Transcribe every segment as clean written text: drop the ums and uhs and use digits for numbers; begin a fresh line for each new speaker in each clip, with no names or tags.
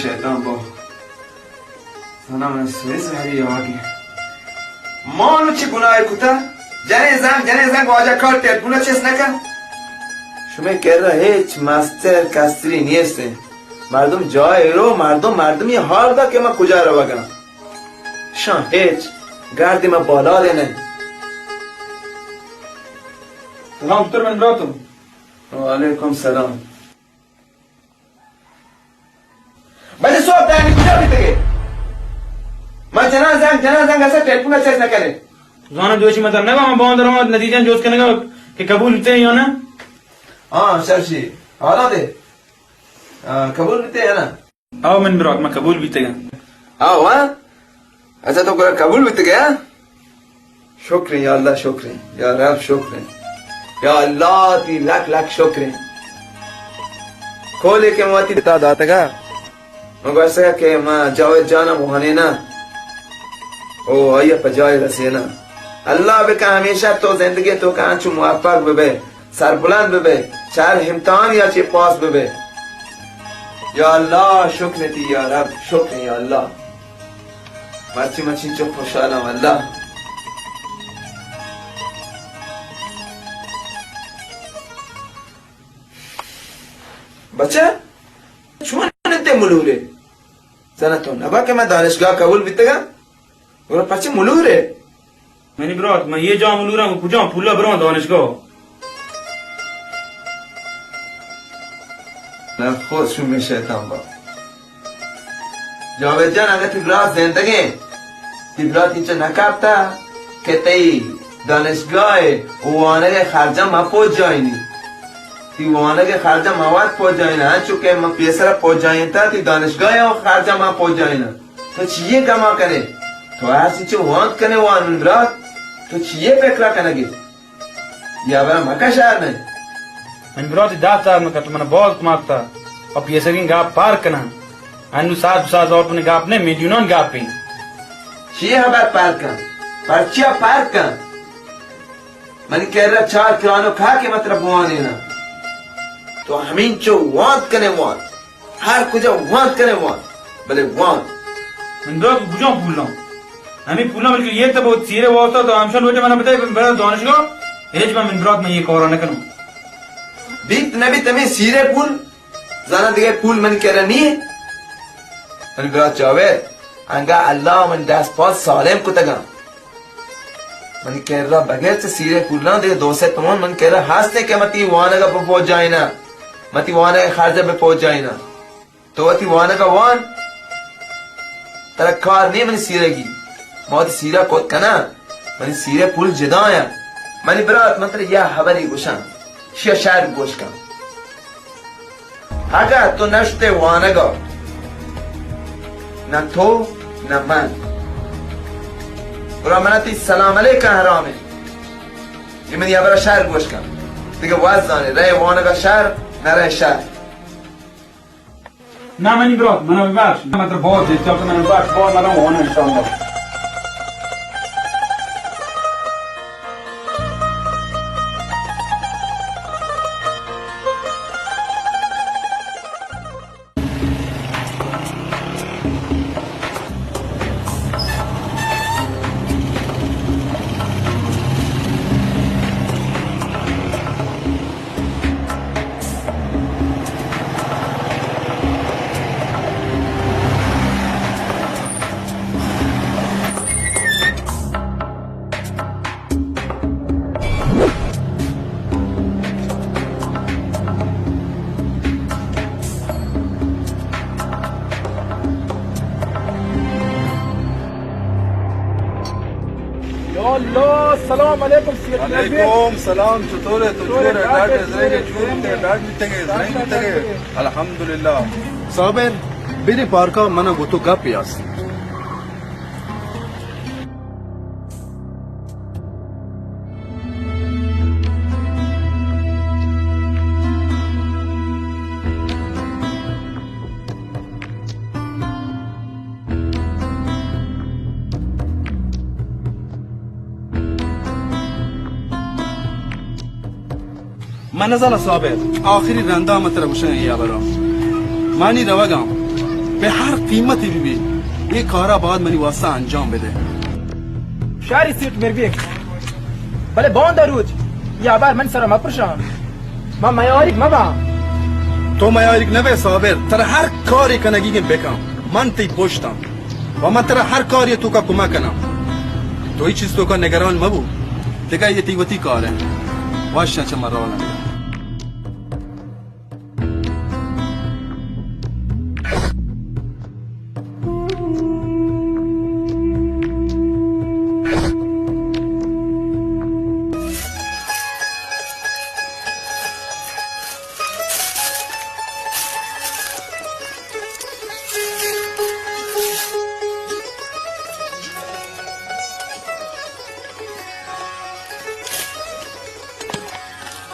شیطان با سلام سویس هری آگی مانو چی گناه کتا جنه زنگ واجه کار تلفونه چیز نکن شما کرده هیچ مستر کستری نیسته مردم جای رو مردمی حال دا که ما کجا رو بگم شان هیچ گردی ما بالا دینه
سلام دکتر من براتم
و علیکم سلام بله صبح دانی کجا بیتگه من جنان زنگ اصلا تلفون چیز نکنه
زانم دوشی مطلب نگاه من باند دارم نتیجه جوز کنه که قبول بیته یا نه
شرشی حالا ده قبول بیته یا نه
او من برات ما قبول بیته
ها اچھا تو قبول بیتگه شکر یا الله شکر یا رب شکر یا الله تی لک شکر کھولے کے مواتی بتا داتا گا مگو ایسا کہ ما جاوید جانا مہانے نا او آیا پجائے رسے نا اللہ بکا ہمیشہ تو زندگی تو کانچو موفق ببے سربلند ببے چار امتحان یا چی پاس ببے یا اللہ شکر تی یا رب شکر یا اللہ مچی چو خوشحالم اللہ بچه شما ننده ملوره زنتون ابا که من دانشگاه قبول بیتگم برو پچه ملوره
منی برات من یه جا ملورم و کجا پولا برام دانشگاه
نه خودشون می شیطان با جاوید جان اگر تیبرات زندگی تیبرات اینچه نکرده که تی دانشگاه اوانه خرجم ما پوچ جایینی تی اوانه که خرجم مواد پوچ جایینه هنچو که ما پیسر پوچ جایینتا تی دانشگاه او خرجم ما پوچ جایینه تو چیه کما کنه تو هرچی چه واند کنه وان من برات تو چیه فکر کنگی یا برا مکا شهر نه
من برات 10 سال مکر تو من باز کماکتا اور پیسرین گاپ پار کنا انو 7 اور تو نے گاپ نے میلیونان گاپ پین
چیه خبر پارک کن پرچیا پارک کن منی کہہ رہا 4 کلانو کھا کے مطلب وانے نا تو همین چو واند کنه واند هر کجا واند کنه واند بله واند
من برات کجا پولام همین پولا بلکه یک تا بود سیره واسطه تو همشان وجه من بتای برای دانشگاه هیچ من برات من یه کارا نکنم
بیت نبیت همین سیره پول زنان دیگه پول منی کہہ رہا نیه منی برات جاوید انگا اللہ من دست پاس سالم کتگم منی کہہ رہا بغیر سے سیرے پولنا دیکھ 200 تمام من کہہ رہا ہاستے کہ متی وانا کا پہنچ جائینا متی وانا کا خارجہ پہ پہنچ جائینا تو اتی وانا کا وان ترکار نہیں منی سیرے کی موت سیرہ کود کنا منی سیرے پول جدا آیا منی برات منتر یا حبری گوشن شیا شاید گوش کن اگر تو نشتے وانا گا نہ تو نہ من برا مناتی سلام علیکہ حرامه یہ من یا برا شهر گوش کن دیگه وزنانه رای وانگا شهر نه رای شهر
نه منی برات منو ببخش من تو باز چاپ منو ببخش باز منو وانه ان شاء الله
الله سلام علیکم سید
علیکم سلام چطوره لاڈ زنگ چوبته لاڈ میتگه زنگ میتگه الحمدلله
صابر بری پارکا منو گوتو گپ یاست من نزال صابر آخری رنده مطلب بشن یا برام مانی روگم به هر قیمتی ببین این کارا باید منی واسه انجام بده.
شهری سیرت مربیک بله باند دارود یا بر من سر مپرشم من میاریک مبا
تو میاریک نوه صابر تر هر کاری کنگی بکن من تی پشتم و من تر هر کاری تو کا کمک کنم. تو هیچ چیز تو کا نگران مبو دیگه یه تیوتی کاره واشه چه مرانم.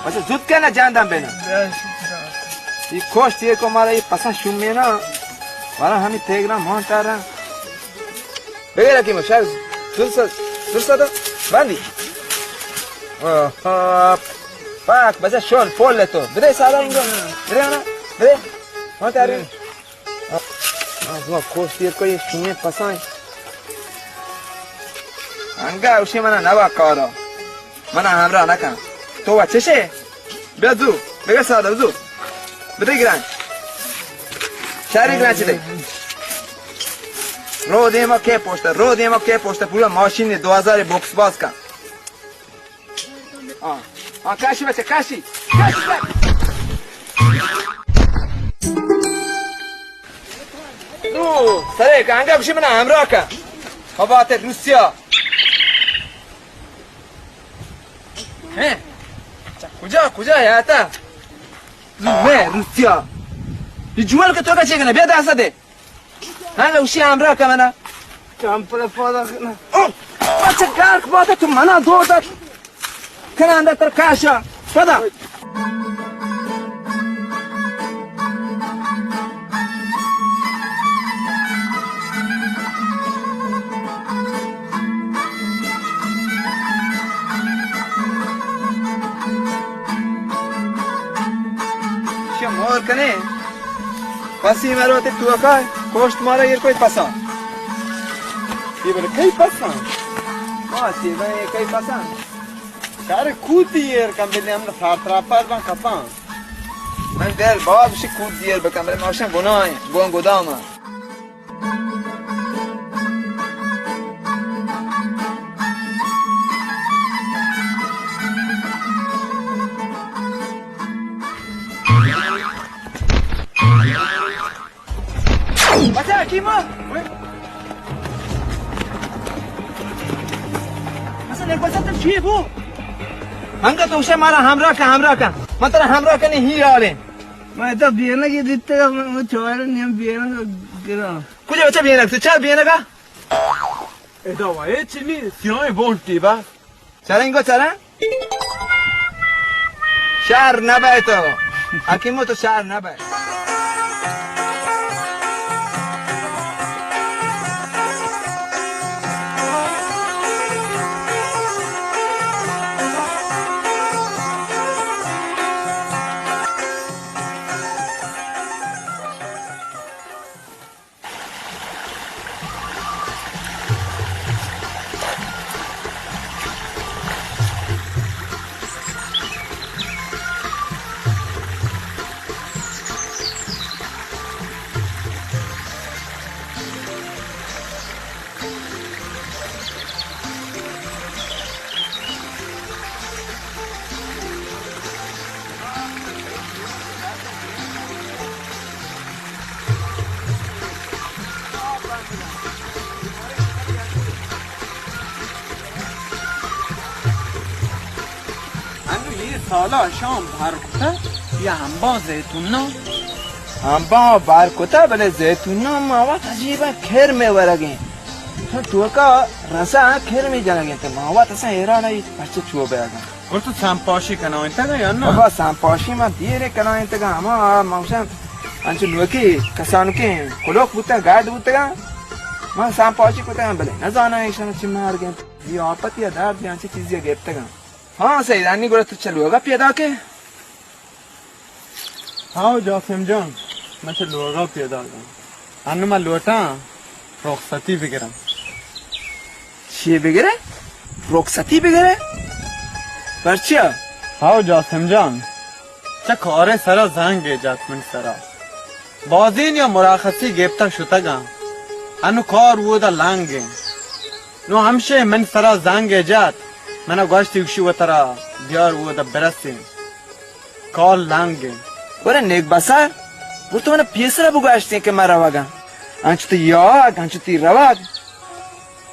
واسه زود کنه جاندم بینم این کشت یه که مارا این پسند شومیه نا مارا همین تیگرام هون تارم بگیر اکیمو شاید زور سادا بندی پاک بزه شل پول تو بده سادا اینگو بده انا بده هون تاریم کشت یه که شومیه پسند انگا اوشی منو نبا کارا منو همراه نکن تو بچشه بیا زو بگه ساده زو بده گران شهری گران چیده رو دیما که پوشته پورا ماشین 2000 بوکس باز کن کاشی بچه کاشی دو سره که انگا بشی من همراه کن خوابات روسیا کجا حیاتا نه روسیا جوال که تو که چه کنه بیا دست ده هنگه اوشی همراه که منه کمپل فادا کنه بچه کارک باده تو منه دو داد کننده تر کاشا فادا مور کنه پسی مرا ته تو کا کوشت مارا یر کوئی پسند یہ بله کی پسند سی نه کی پسند
شهر کود دیر کم بده هم خاطر پر من کفان
من در باب شی کود دیر بکم بله ماشین گناه گون گدام بچه کیما مثلا یک بچه چیه بو هنگا توشه مارا همراه کن من ترا همراه کنی هی آلین
मैं तो बियना की दिखते मैं छोड़ नहीं बियना गिरा
کجا بچه بیانک تو چل بیانکا
ادوایه چلی سیای بونتی با
چرا اینگو چرا شهر نبای تو حکیمو تو شهر نبای
سالا شام برکته یا همبا زیتونا
همبا برکتا بله زیتونا مواد عجیبه کر می ورگین تو کا رسا کر می جنگین تو مواد اصلا ایرانه بچه چوب بیاگن
اور تو سمپاشی کنه انتا یا نه
بابا سمپاشی من دیره کنه انتگا اما موشم انچه نوکی کسانو که کلوک بودتا گرد بودتا من سمپاشی کتا بله نزانه ایشان چی مارگین یا آپت یا درد یا انچه چیزی گرفتگا हाँ सही रानी गोरा तो चलो होगा पैदा के
हाँ जासिम जान मैं चलूँगा पैदा अन्नमा लोटा رخصتی بگیرم.
چیه بگیره؟ رخصتی بگیره؟ بر چیه؟
هاو جاسم جان چه کار سرا زنگ ایجاد من سرا بازین یا مراخصی گیبتا شتگم انو کار وودا لانگه نو همشه من سرا زنگ ایجاد منو گوشتی کشی و ترا دیار وودا برسیم کار لانگه
بره نیک بسر برو تو منو پیسر بگو اشتی که من رواگم انچو تو یاگ انچو تی رواگ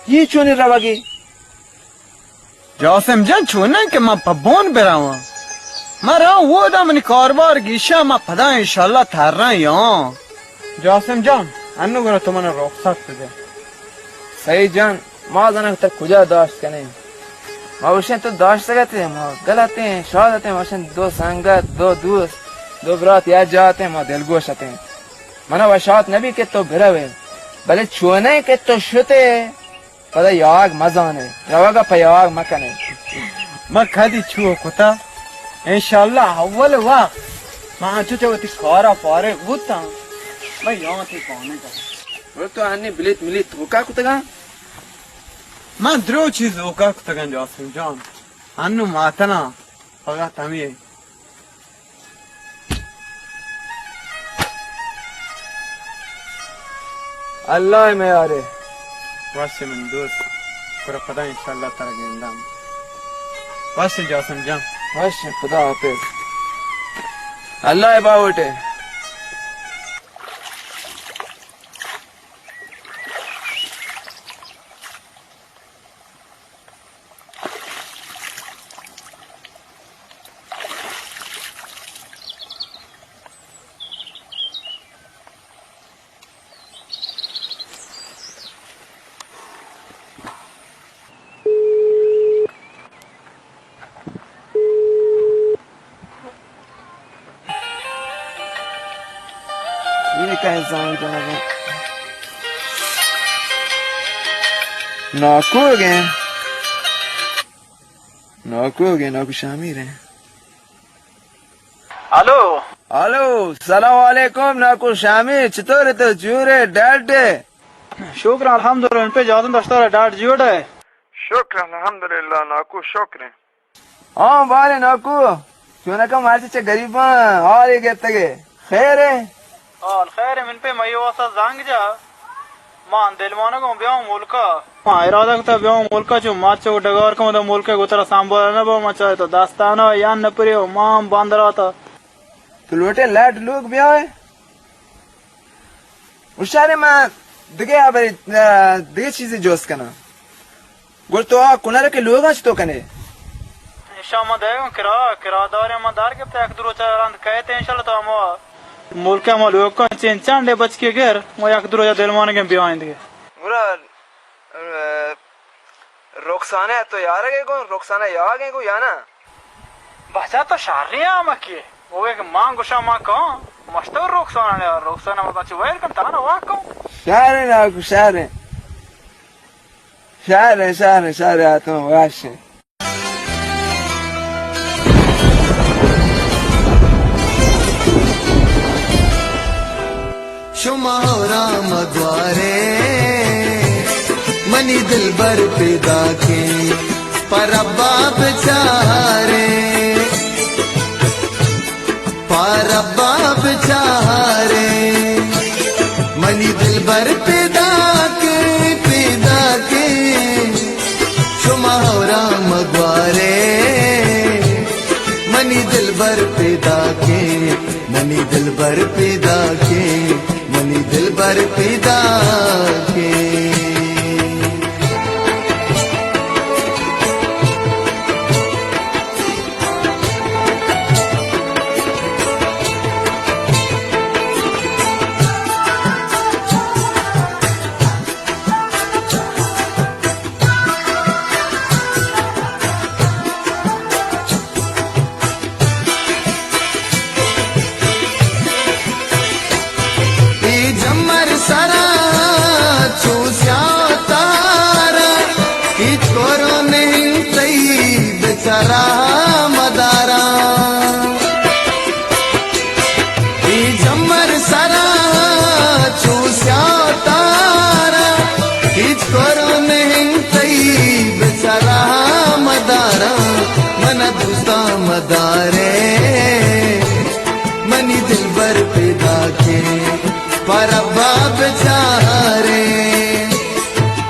یه چونی رواگی
جاسم جان چونه که من پبون برام من را وودا منی کاربار گیشه من پدا انشالله ترن یا جاسم جان انو گره تو من رخصت بده
صحیح جان ما زنه تا کجا داشت کنیم ما باشین تو داشت گته ما غلطه ہیں شادت ہیں باشین دو سنگت دو دوست دو برات یا جاتے ہیں ما دلگوش ہیں منا وشات نبی که تو بروه بله چونه که تو شده پدا یاگ مزانه رواگا پا یاگ مکنه
ما کدی چو کتا انشالله اول وقت ما چو چوتی کارا فارغ بودتا ما یاتی پانه کنم
برو تو انی بلیت ملیت ہوکا کتگا
من درو چیز اوکا کتگن جاسم جان انو ماتنا فقط همیه
الله میاره
باشه من دوست برو خدا انشالله ترا گندم باشه جاسم جان
باشه خدا حافظ الله باوٹه اینه که انسان کنه ناکوگه ناکو شمیره الو سلام علیکم ناکو شامیر چطوره تو جوره ڈاڈے
شکر الحمدلله ان पे जादन दस्तार डाट जियोड है
شکر الحمدلله ناکو شکر हाँ बारे नाकू क्यों का मारते चे गरीबा और ये कहते के खैर है
الخير من पे मई वासा जांग जा मान दिलवाना को ब्याह मुल्का मा इरादा को ब्याह मुल्का जो माचो डगार को द मुल्के गोतरा सांबर न बो मचा तो दास्ताना यान न परियो माम बांदरा था
तो लोटे लाट लोग ब्याह है उशारे मां दिगे आबे दिगे चीजें जोस कना बोल तो आ कुनारे के लोग आज तो कने
शाम देगा किरादार ईमानदार के तक दुरो चांद कहते हैं इंशाल्लाह तो हम मुल्क में लोग को चेन चांडे बच के घर मैं एक दुरो दिलवाने के ब्याह आएंगे
बुरा रुखसाना तो यार के को रुखसाना यार के को या ना
बचा तो शारिया मकी वो एक मां गुशा मां को मस्तर रुखसाना मत चुवेल कम ताना वाको
शारे ना को शारे आतो वाशे
शुमा राम द्वारे मनी दिल भर पैदा के पर बाप चारे पर बाप चारे मनी दिल भर पैदा के शुमा राम द्वारे मनी दिल भर पैदा के मनी दिल भर पैदा के मनी दिल भर पैदा के मदारा जमर सरा चूस्या هیچ کارو نهنتای بچارا مدارا من دوستا مداره منی دل بر پیدا کے پربا بچارے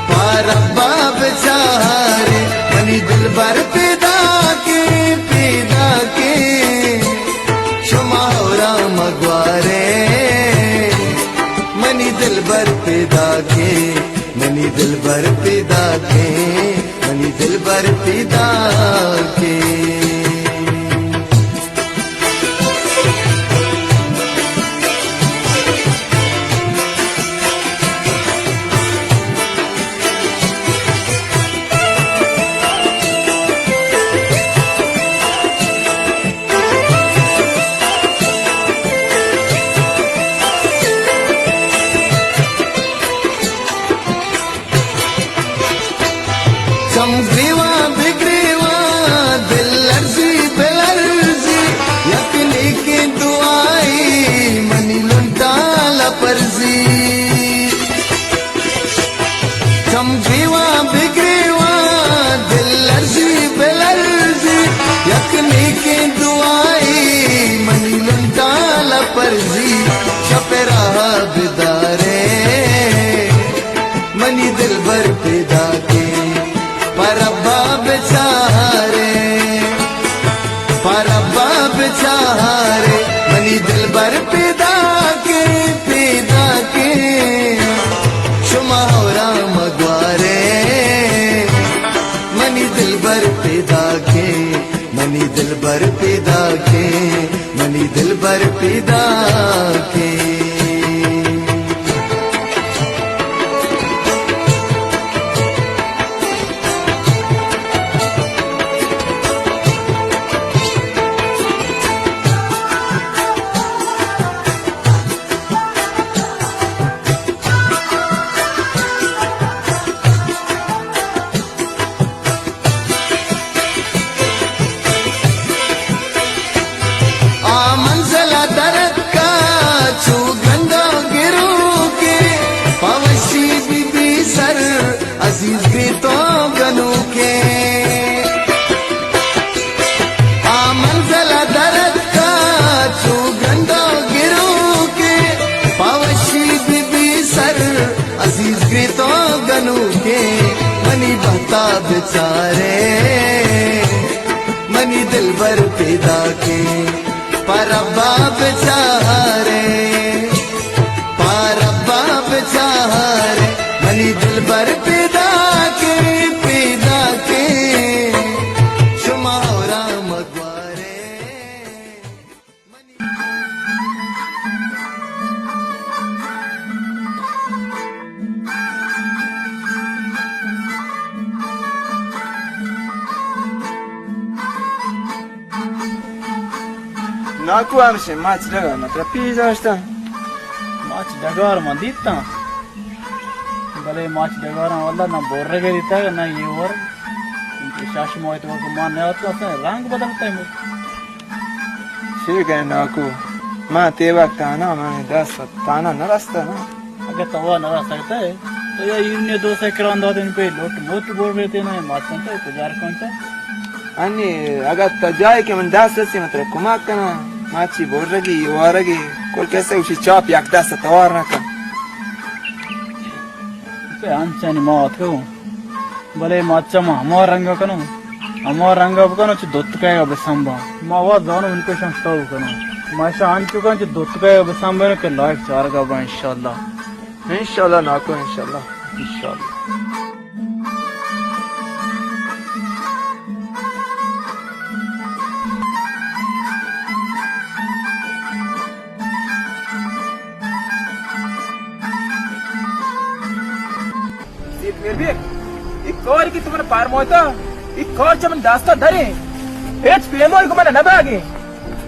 پربا بچارے منی دل بر پیدا کے شما ہورا مگوارے منی دل بر پیدا کے منی دل بر پیدا کے منی دل بر پیدا کے समग्रीवा बिगड़ीवा दिल अर्जी बेलर्जी यकनी की दुआई मनी लुंटा लपर्जी समग्रीवा बिगड़ीवा दिल अर्जी बेलर्जी यकनी की दुआई मनी लुंटा लपर्जी छपेरा बिदारे मनी दिल भर पैदा के परबा बेचारे मनी दिल भर पैदा के शुमा होरा मगवारे मनी दिल भर पैदा के मनी दिल भर पैदा के मनी दिल भर पैदा के अजीज गीतों गनू के आमंजला दरद का तू गंडो गिरू के पावशी बीबी सर अजीज गीतों गनू के मनी बता बेचारे मनी दिल भर पैदा के परबा बेचारे मनी दिल भर पैदा के शुमा होरा मगवारे
नाकू हमसे माच लगा मतलब पीजा asta
माच डगार में दीता भले माच डगारा वाला ना बोर्रे के देता है ना ये और इनके शाश मोहित को मानने आता है रंग बदलता है
ठीक है नाकू माँ ते वक्त आना मैंने 10 ताना न रास्ता ना
अगर तवा न रह सकता है तो ये इन्हें 2 सेकंड अंदर दिन पे लोट बोल रहे थे ना माच करता है पुजार कौन सा
अन्य अगर तजाए के मन 10 से मतलब कुमा करना माची बोल रही वारगी कोल कैसे उसी चाप याक 10 तवार ना कर
पे अंचनी मात को भले माचा मा हमार रंग कनो हमार रंग कनो च दोत काय बसंबा मावा दोनों उनको संस्ताव कनो माशा अंचुका च दोत काय बसंबा के लाइक चार का बा इंशाल्लाह
नाको इंशाल्लाह एक और की तुम्हारे पार मोता एक और चमन दास्ता धरे एच फेमर को मना नबागे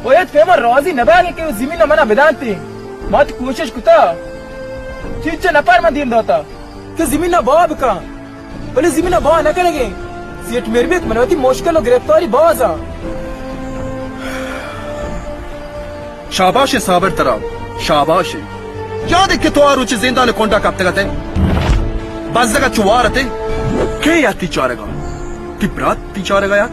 वो एच फेमर रोजी नबागे के जमीन मना बेदांती मत कोशिश कुता चीज न पार में दिन दोता कि जमीन ना बाब का बोले जमीन ना बा न करेंगे सीट मेरे भी मनवती मुश्किल और गिरफ्तारी बाजा
शाबाश साबर तराव शाबाश याद है कि तो आरुच जिंदा ने कोंडा कब तक بازدگا چوارته که یا تی چارگا تی برات تی چارگا یاد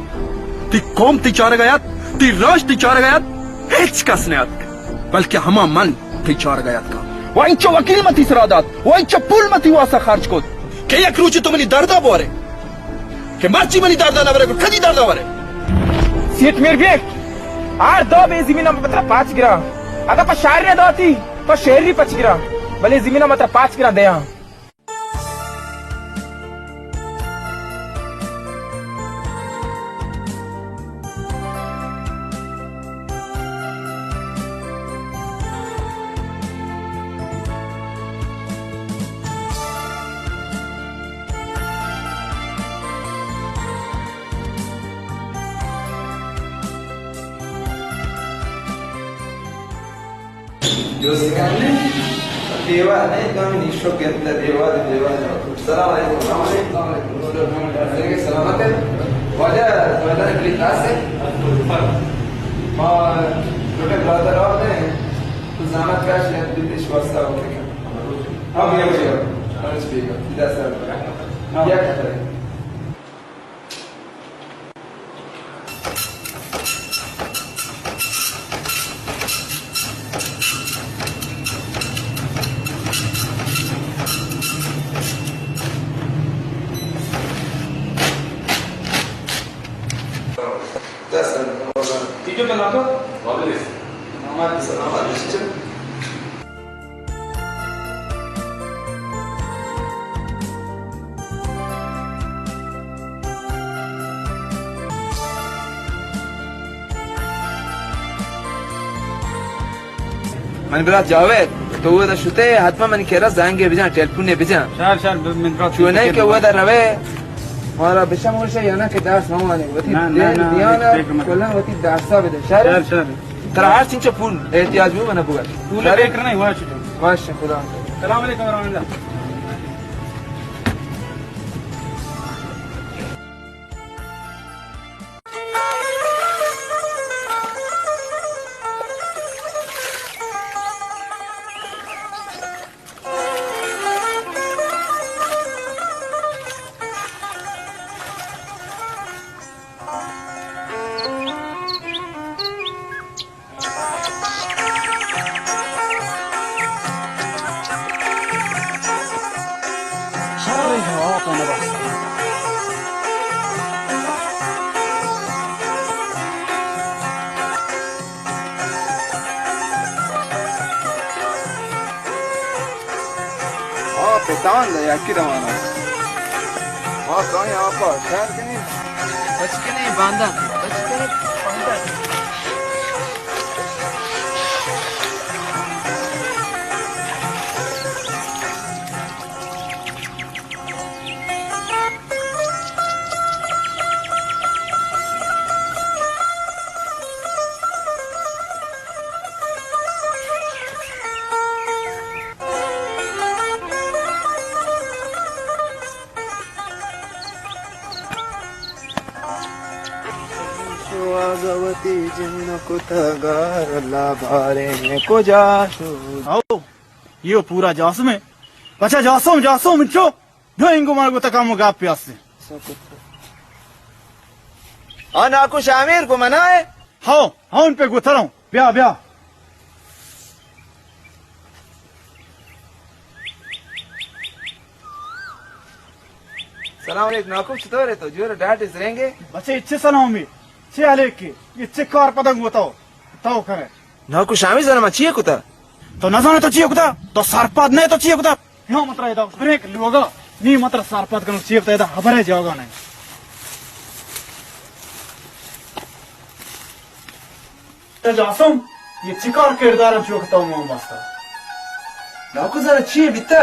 تی قوم تی چارگا یاد تی راش تی چارگا یاد هیچ کس نیاد بلکه همه من تی چارگا یاد کا و اینچه وکیل متی سرا داد و اینچه پول متی واسه خرج کد که یک روچی تو منی دردا باره که مرچی منی دردا نبره کدی دردا باره
سیت میر بیک آر دو به زمین متر 5 گرام ادا پا شهر داتی پا شهری 5 گرام ولی زمین متر 5 گرام دیا
دیوار نه کامی نیشو گرفته دیوار سلام علیکم سلامت واجه دویدن کلیت هسته ما روٹے برادر آب نے تو زحمت کاش ہے بیتش واسطہ ہو کے اب یہ مجھے ہمیں سپیکر دیدہ سر کیا کہتا ہے
من برات جاوید تو وہ شوتے حتما من کہرا زنگ بجان ٹیلیفون بجان
شهر من برات
چونه که وہ در روه مارا بشم ورشه یا نه که درس نمانه وقتی دیانا کلا وقتی درسا بده شهر ترى هر چینچه پول احتیاج بود من بگم
پول فکر نہیں ہوا چطور
باشه خدا
سلام علیکم ورحمۃ اللہ
پتان ده یکی دوانا ها کانی آقا شهر کنیم بچه کنیم باندن بچه کنیم باندن
आओ ये पूरा जासम है अच्छा जासम चो इंगो मार को तकामो गाप प्यास से
हाँ नाकू शामिर को मना है
हाँ उन पे गुथर हूँ ब्याह
सलाम अलैकुम नाकू चतोर है तो जो डाट इस रहेंगे
बच्चे इच्छे सलाम में छे आले के इच्छे कार पतंग बताओ करे
नाकू शामिर जरा मचिए कुता
तो न जाने तो चाहिए कुता तो सरपाद नहीं तो चाहिए कुता यहाँ मत रहे ब्रेक लोगा नहीं मत सरपाद करना चाहिए कुता हबरे जाओगा नहीं तो जासम ये चिकार किरदार जो कहता हूँ वास्ता
नाकू जरा चाहिए बिता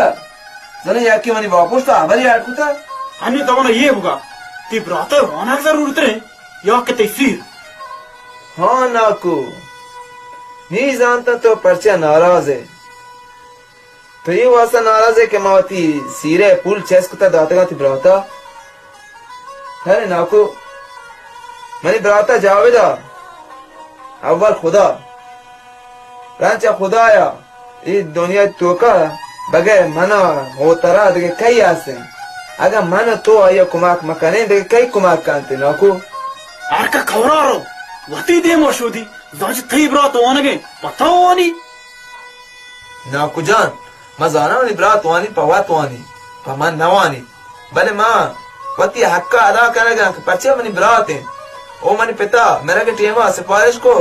जरा याकी मनी वापस तो हबरे यार कुता
अन्य तो ये होगा ती ब्राते होना जरूरत है या के तैसीर
हाँ नाकू नहीं जानता तो पर्चा नाराज है तो ये वास्ता नाराज है कि मावती सीरे पुल चेस कुता दातगा थी ब्राता है नाकू मैंने ब्राता जावेदा अव्वल खुदा रांचा खुदा आया ये दुनिया तोका
بگه منو موترا دیگه کی هستیم اگر منو تو آیا کمک مکنه دیگه کی کمک کنتی ناکو
Arka kavraro. Vati de moshudi. Zaj thai brat wanage. Patao wani.
ناکو جان ما زانم برات وانی پوات وانی پمن نوانی بله ما وتی حق ادا کरेगा کہ پچے منی برات ہیں او منی پتا میرا کے ٹیما سفارش کو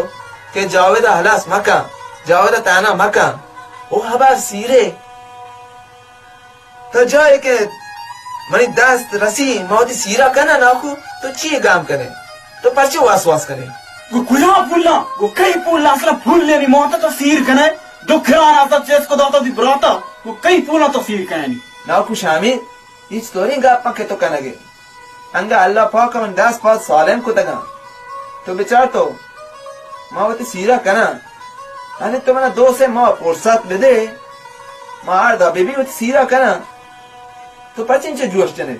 کہ جاوید حلاس مکا جاوید تانا مکا او خبر سیرے تو جائے کہ منی دست رسی مودی سیرا کنا ناکو تو چی کام کرے تو پچے واس کرے
Guya pulla. Gukai pulla asla pulle ni mota to sir kana. Dukhran ata ches ko data di brata. Gukai pulla to sir kana.
ناکو شامی هیچ طوری گپ پکے تو کنگے انگا اللہ پاک من دست پاس سالم کو تگا تو بچار تو ما وتی سیرا کنا یعنی تو منا دو سے ما فرصت بده ما آردا بیبی وتی سیرا کنا تو پچین چه جوش جنے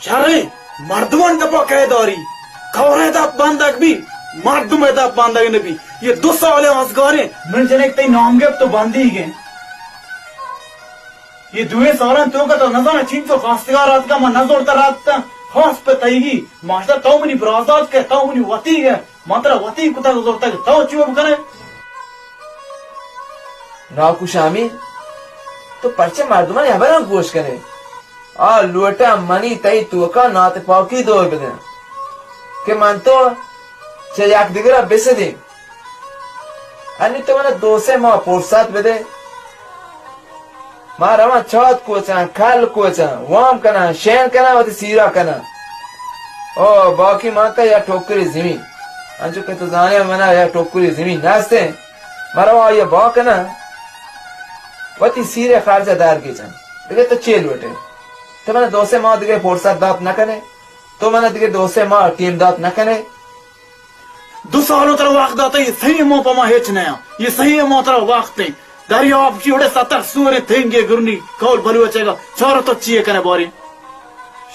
Shari. Marduan da pakai dari. Kawre da bandak bi. Mardum da bandak ne bi. Ye 2 साल असगारे. मन जने ते नाम के तो बंदी ही गए. ये दुए सालन तो का तो नजर चीन तो फास्तिगा रात का मन नजर उतर रात का खास पे तईगी मास्टर तो मनी बराजात के तो मनी वती है मात्र वती कुता नजर तक तो चुप करे
नाकू शामी तो पर्चे मर्दमा यहां गोश करे आ लुटा मनी तई तू का नाते पाकी दो बदे के मन तो चे याक दिगरा बेसे दे अनि तो मने दो से मा फुर्सत बदे मारा चाँद कोचा खाल कोचा वाम कना शेन कना वती सीरा कना ओ बाकी माता या टोकरी जमीन अंजो के तो जाने मना या टोकरी जमीन नास्ते मारा ये बा कना वती सीरे खारजा दार की जान देखे तो चेल बटे तो मैंने दो से माँ दिखे फोर्सात दात न करे तो मैंने दिखे दो से माँ टीम दात न करे
2 सालों तरह वक्त आता ये सही मो पमा हेच नया ये सही मो तरह वक्त है दरिया आप चिड़े 70 सूरे थेंगे गुरनी कौल बलु बचेगा छोरो तो चिए करे बोरी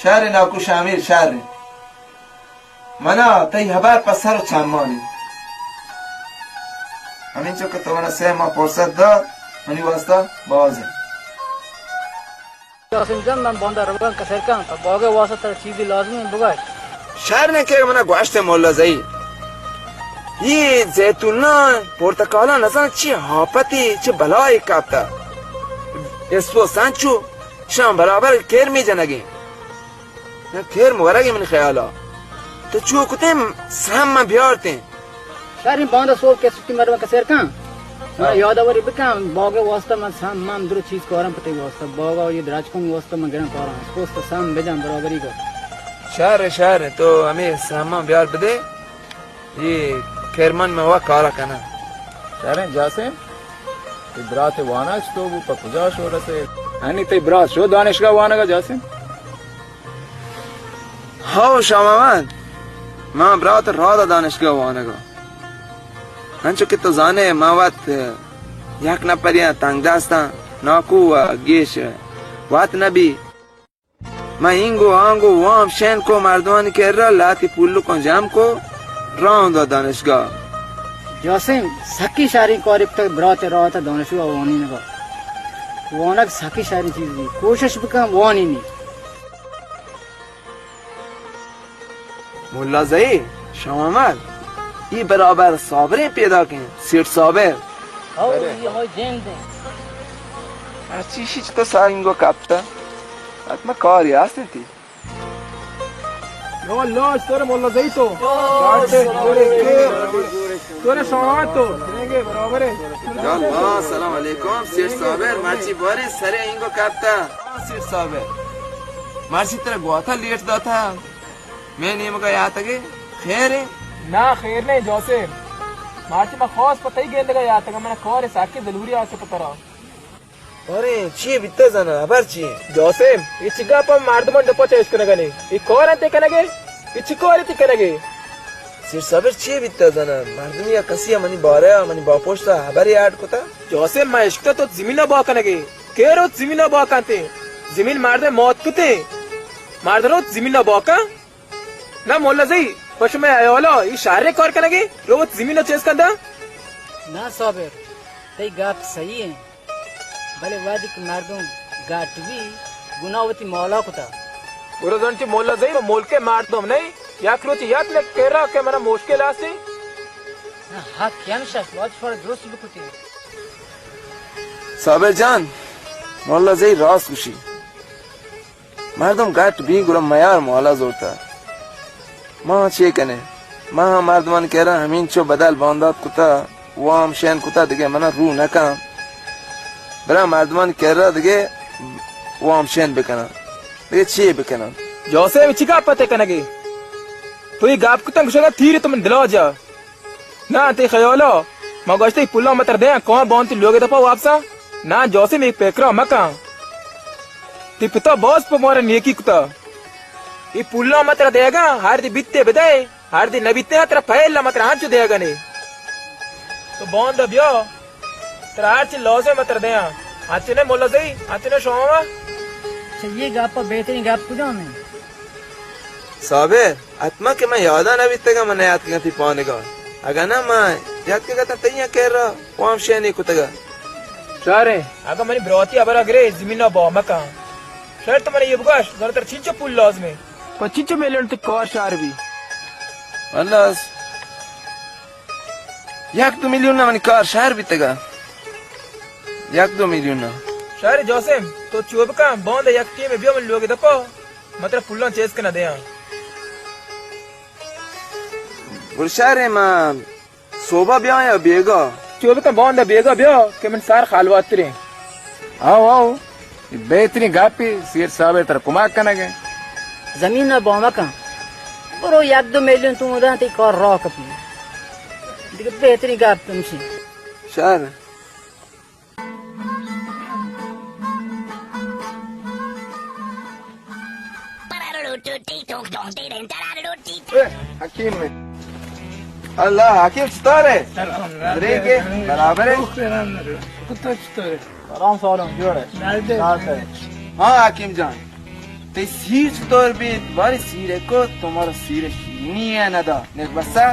शहर नाकू शामिर शहर मना तई हबार पसर छामानी हमें जो के तो मैंने से माँ फोर्सात दा मनी वास्ता बाज है
Sincan ben banda arabadan kasarken baga vasıta çiğdi lazım mı bugay?
शहर ने के मना गोश्त मोल्ला जाई ये जैतूना पोर्तकाला नजर ची हापती ची बलाई कापता इसको सांचू शाम बराबर केर में जनगे ना केर मुगरगे मन ख्याला तो चू कुते साम में बियारते
Şehrin banda soğuk kesiti merve kasarken मैं याद आवर इबका बागा वास्ता में शाम माम दरो चीज को आराम पते वास्ता बागा ये द्राजकों वास्ता में गिरन कर रहा है तो शाम बेजान बराबरी को
शहर है तो हमें सामा बियार बदे ये केरमन में हुआ काला कना
Şehrin Jasim. İbrat vana işte bu pakuja şorası. Hani te ibrat şu danışga vana ga Jasim.
हाँ शामावान माँ ब्रात राधा दानिश का वाने को हंचो कितो जाने मावत याक न परिया तंगदास्ता नाकू गेश वात नबी मैं इंगो आंगो वाम शेन को मर्दवान के रा लाती पुल्लू को जाम को राउंड दानिश का
Jasim saki şari korip तक बरात रहा था दानिशु वानी ने का वाना सकी şari चीज दी कोशिश भी काम वानी नहीं
मुल्ला जई शामावान ये बराबर साबरे पैदा के सिर साबर
और ये हो जेन दे
अच्छी चीज तो सारिंगो कापता आत्मा कार यास्ते थी
No Allah tore molla zaito. Tore shawato. Denenge barabar hai.
Allah salam alaikum sir saber marchi bore sare ingo kapta sir saber marchi tera goata लेट दा था मैं नियम का याद तके खैर है
Na khair nahi Jasim. Marchi ma khas pata hi gende ga yaat ga maine khore saki daluri aase pata raha.
अरे ची बित्ता जाना अबर ची
Jasim, ಈ ಚಿಕ್ಕಪ್ಪ ಮಾಡ್ದಮಂಡ ದಪ್ಪ ಚೇಸ್ಕನಗನಿ ಈ ಕೋರ್ ಅಂತ ಕನಗೆ ಈ ಚಿಕ್ಕೋರಿ ತಿಕ್ಕನಗೆ
sir saber ची बित्ता जाना मर्दमी या कसिया मनी बारे मनी बापोस्ता अबर याद कोता
Jasim ma ishq to zimina ba kanage kero zimina ba kante zimin marde maut kute mardaro zimina ba ka na molla zai पशु में आयोलो ई शारीरिक और कनगे रोज जमीन चेस कंदा
ना साबिर तई गाप सही है भले वादिक मर्दों गाटवी गुनावती मौला कुता
उरजनची मोल्ला जाई मोलके मार दो नहीं या क्रोची यात ले केरा के मना मुश्किल आसी
हाँ क्या नशाश बहुत थोड़ा दुरुस्त भी कुती
साबिर जान मोहल्ला जई रास खुशी मर्दम गाट भी गुरम मयार मोहल्ला जोरता मां छे कने मां मर्दमान कह रहा हमीन चो बदल बांदात कुता वाम शैन कुता दिगे मना रू नका बरा मर्दमान कह रहा दिगे वाम शैन बिकना दिगे छे बिकना
जोसे चिका पते कनगे तो ये गाप कुतंग शगा थीरे तुम दिलो जा ना ते खयालो मगोस्ते पुल्ला मतर दे कौन बोंती लोगे तो वापसा ना जोसे में पेकरा मका ते पिता बॉस पे मोरे नेकी कुता ये पुल्ला मतर देगा हर दी बित्ते बदाए हर दी नबीते तेरा पहला मतर हाथ देगा ने तो बोंद बियो तेरा हर चीज लॉसे मतर दे आज ने मोला सही आज ने शोमा
ये गाप बेहतरीन गाप कुछ नहीं
साबिर आत्मा के मैं यादा ना बीते का मने याद के थी पाने का अगर ना मैं याद के कहता तैया कह रहा वाम शैन कुतगा
सारे अगर मनी ब्रोती अबर अगरे जमीन बो मका शर्त तो मने ये बुगाश जरा छिंचो पुल लॉज में 25 मिलियन तो कार शार भी
अल्लाह याक 2 मिलियन ना मनी कार शहर बीतेगा याक 2 मिलियन ना
शहर जोसेम तो चुब का बंद एक टीम में बियो में लोगे दपो मतलब पुल्ला चेस के ना दे
बुरशारे मां सोबा ब्याह या बेगा
चुब का बंद बेगा बियो के मन सार खालवात रे
आओ आओ बेहतरीन गापी सिर साबे तर कुमाक कनगे
जमीन ना बोमा का बरो 1-2 मिलियन तुम उदा ते कर रॉ कपी दिख बेहतरीन गाप तुमसे
शहर हकीम में अल्लाह हकीम स्टारे रेगे बराबर है
आराम से आराम जोड़े
हाँ हकीम जान ते सीर स्टोर भी बारी सीरे को तुम्हारा सीरे नहीं है ना दा ने बसा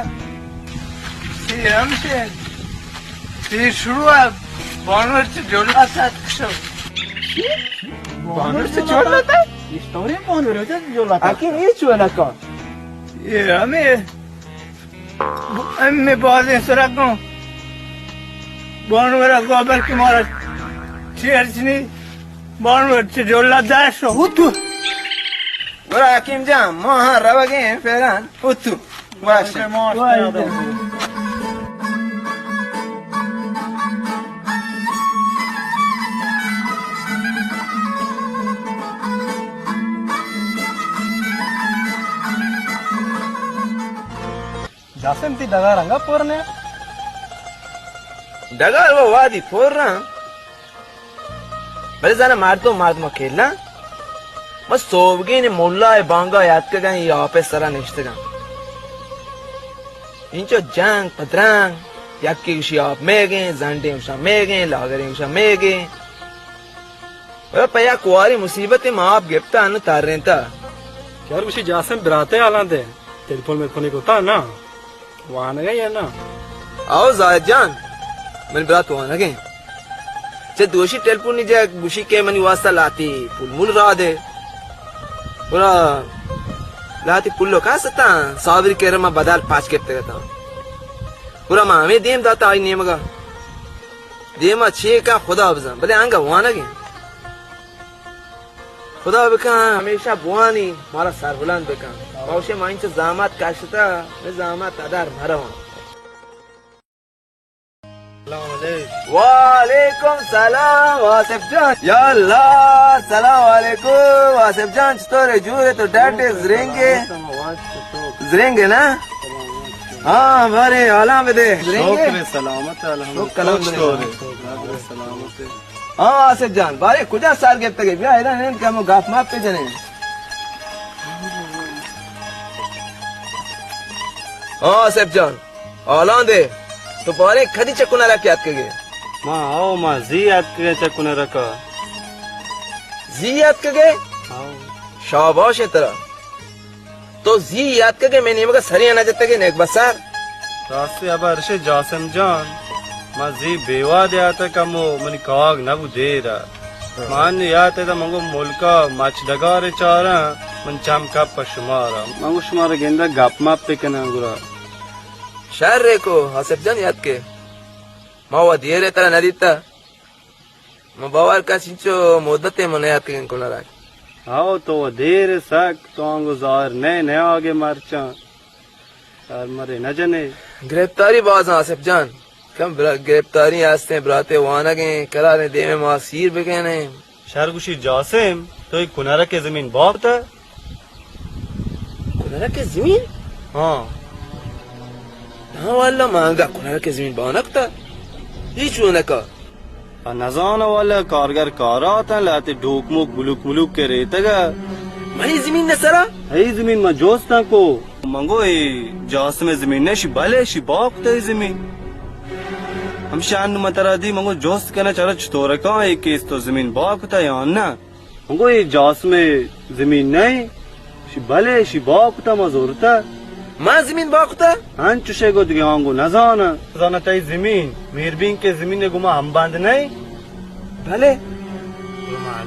सीर हमसे सीर शुरुआत बानर से जोड़ना था बानर से जोड़ना था स्टोरी बानर से जोड़ना था
हकीम ये चुना कौन
ये हमें बहुत इंसरा को बानर को अबर की मारा चेयर्सनी बानर से जोड़ना दाश हुतु
बोला हकीम जान मोहा रवगे फेरान हुतु वाशे
जासेम ती दगा रंगा पोरने
डगर वो वादी फोर रहा बड़े जाना मार दो खेलना बस सोवगे ने मुल्ला है बांगा याद कर गए यहाँ पे सरा निश्चित का इंचो जंग पतरंग याद की उसी आप में गए जानते उषा में गए लागरे उषा में गए वो पया कुआरी मुसीबत है माँ आप गिफ्ट आने तार रहे था
यार उसी जासम बराते आला दे टेलीफोन में फोन को था ना वहाँ ना गया ना
आओ जायद जान मैंने बरात वहाँ ना गए चे दोषी टेलीफोन नहीं जाए बुशी के मनी वास्ता लाती पुल मुल रहा दे पूरा लाती पुल्लो कहाँ सता सावरी के रमा बदाल 5 के था पूरा माँ हमें देम दाता आई नेम का देमा 6 का खुदा अफजा भले आंगा वहाँ ना गए खुदा बेका हमेशा बुआनी मारा सार बुलान बेका औशे माइन से जामात काशता मैं जामात अदार भरा हूँ वालेकुम सलाम वासिफ जान या अल्लाह सलाम वालेकुम वासिफ जान तोरे जूरे तो डाटे जरेंगे ना हाँ भरे आला में दे
शौक सलामत सलामत
हाँ वासिफ जान बारे कुजा साल के तक बिया है ना क्या मो गाफ माप पे जने हाँ वासिफ जान आला दे तो बारे खदी चकुना रख याद के
माँ आओ माँ जी याद के चकुने रखा
जी याद के गए शाबाश है तेरा तो जी याद के गए मैंने मगर सरिया ना जते के नेक बसार
रास्ते अब अर्शे जासम जान
मजी बेवा दे आता कमो मनी काग नबु देरा मान याते दा मंगो मुल्का मच डगारे चारा मन चम का पशमारा मंगो शुमारा गेंदा गप माप पे कना गुरा
शहर रे को हसब जान याद के मावा दिए तरह नदीता म बावर का सिंचो मुद्दते मन याद के कोना राख
आओ तो देर सक तो गुजार ने ने आगे मरचा और मरे न जने
गिरफ्तारी बाज हसब जान कम गिरफ्तारी आस्ते बराते वाना के करारे दे में मासीर बेकने
शहरगुशी जासिम तो एक कुनारा के जमीन बाप था
कुनारा के जमीन
हाँ
हाँ वाला मांगा कुनारा के जमीन बानक था ये चूने का
नजाना वाला कारगर कारा था लाते ढोक मुक बुलुक मुलुक के रहता गा
मरी जमीन न सरा
है जमीन में जोस्ता को मंगो जास में जमीन ने शिबाले शिबाक था जमीन हम शान मतरा दी मंगो जोस्त कहना चला चतोरा का एक केस तो जमीन बाक था यार ना मंगो जास में जमीन नहीं शिबाले शिबाक था मजूर था
मां जमीन बाकता
हां चुशे गो दियांगो नजाना जाना तई जमीन मीरबिंग के जमीन ने गुमा हम बांध नहीं
भले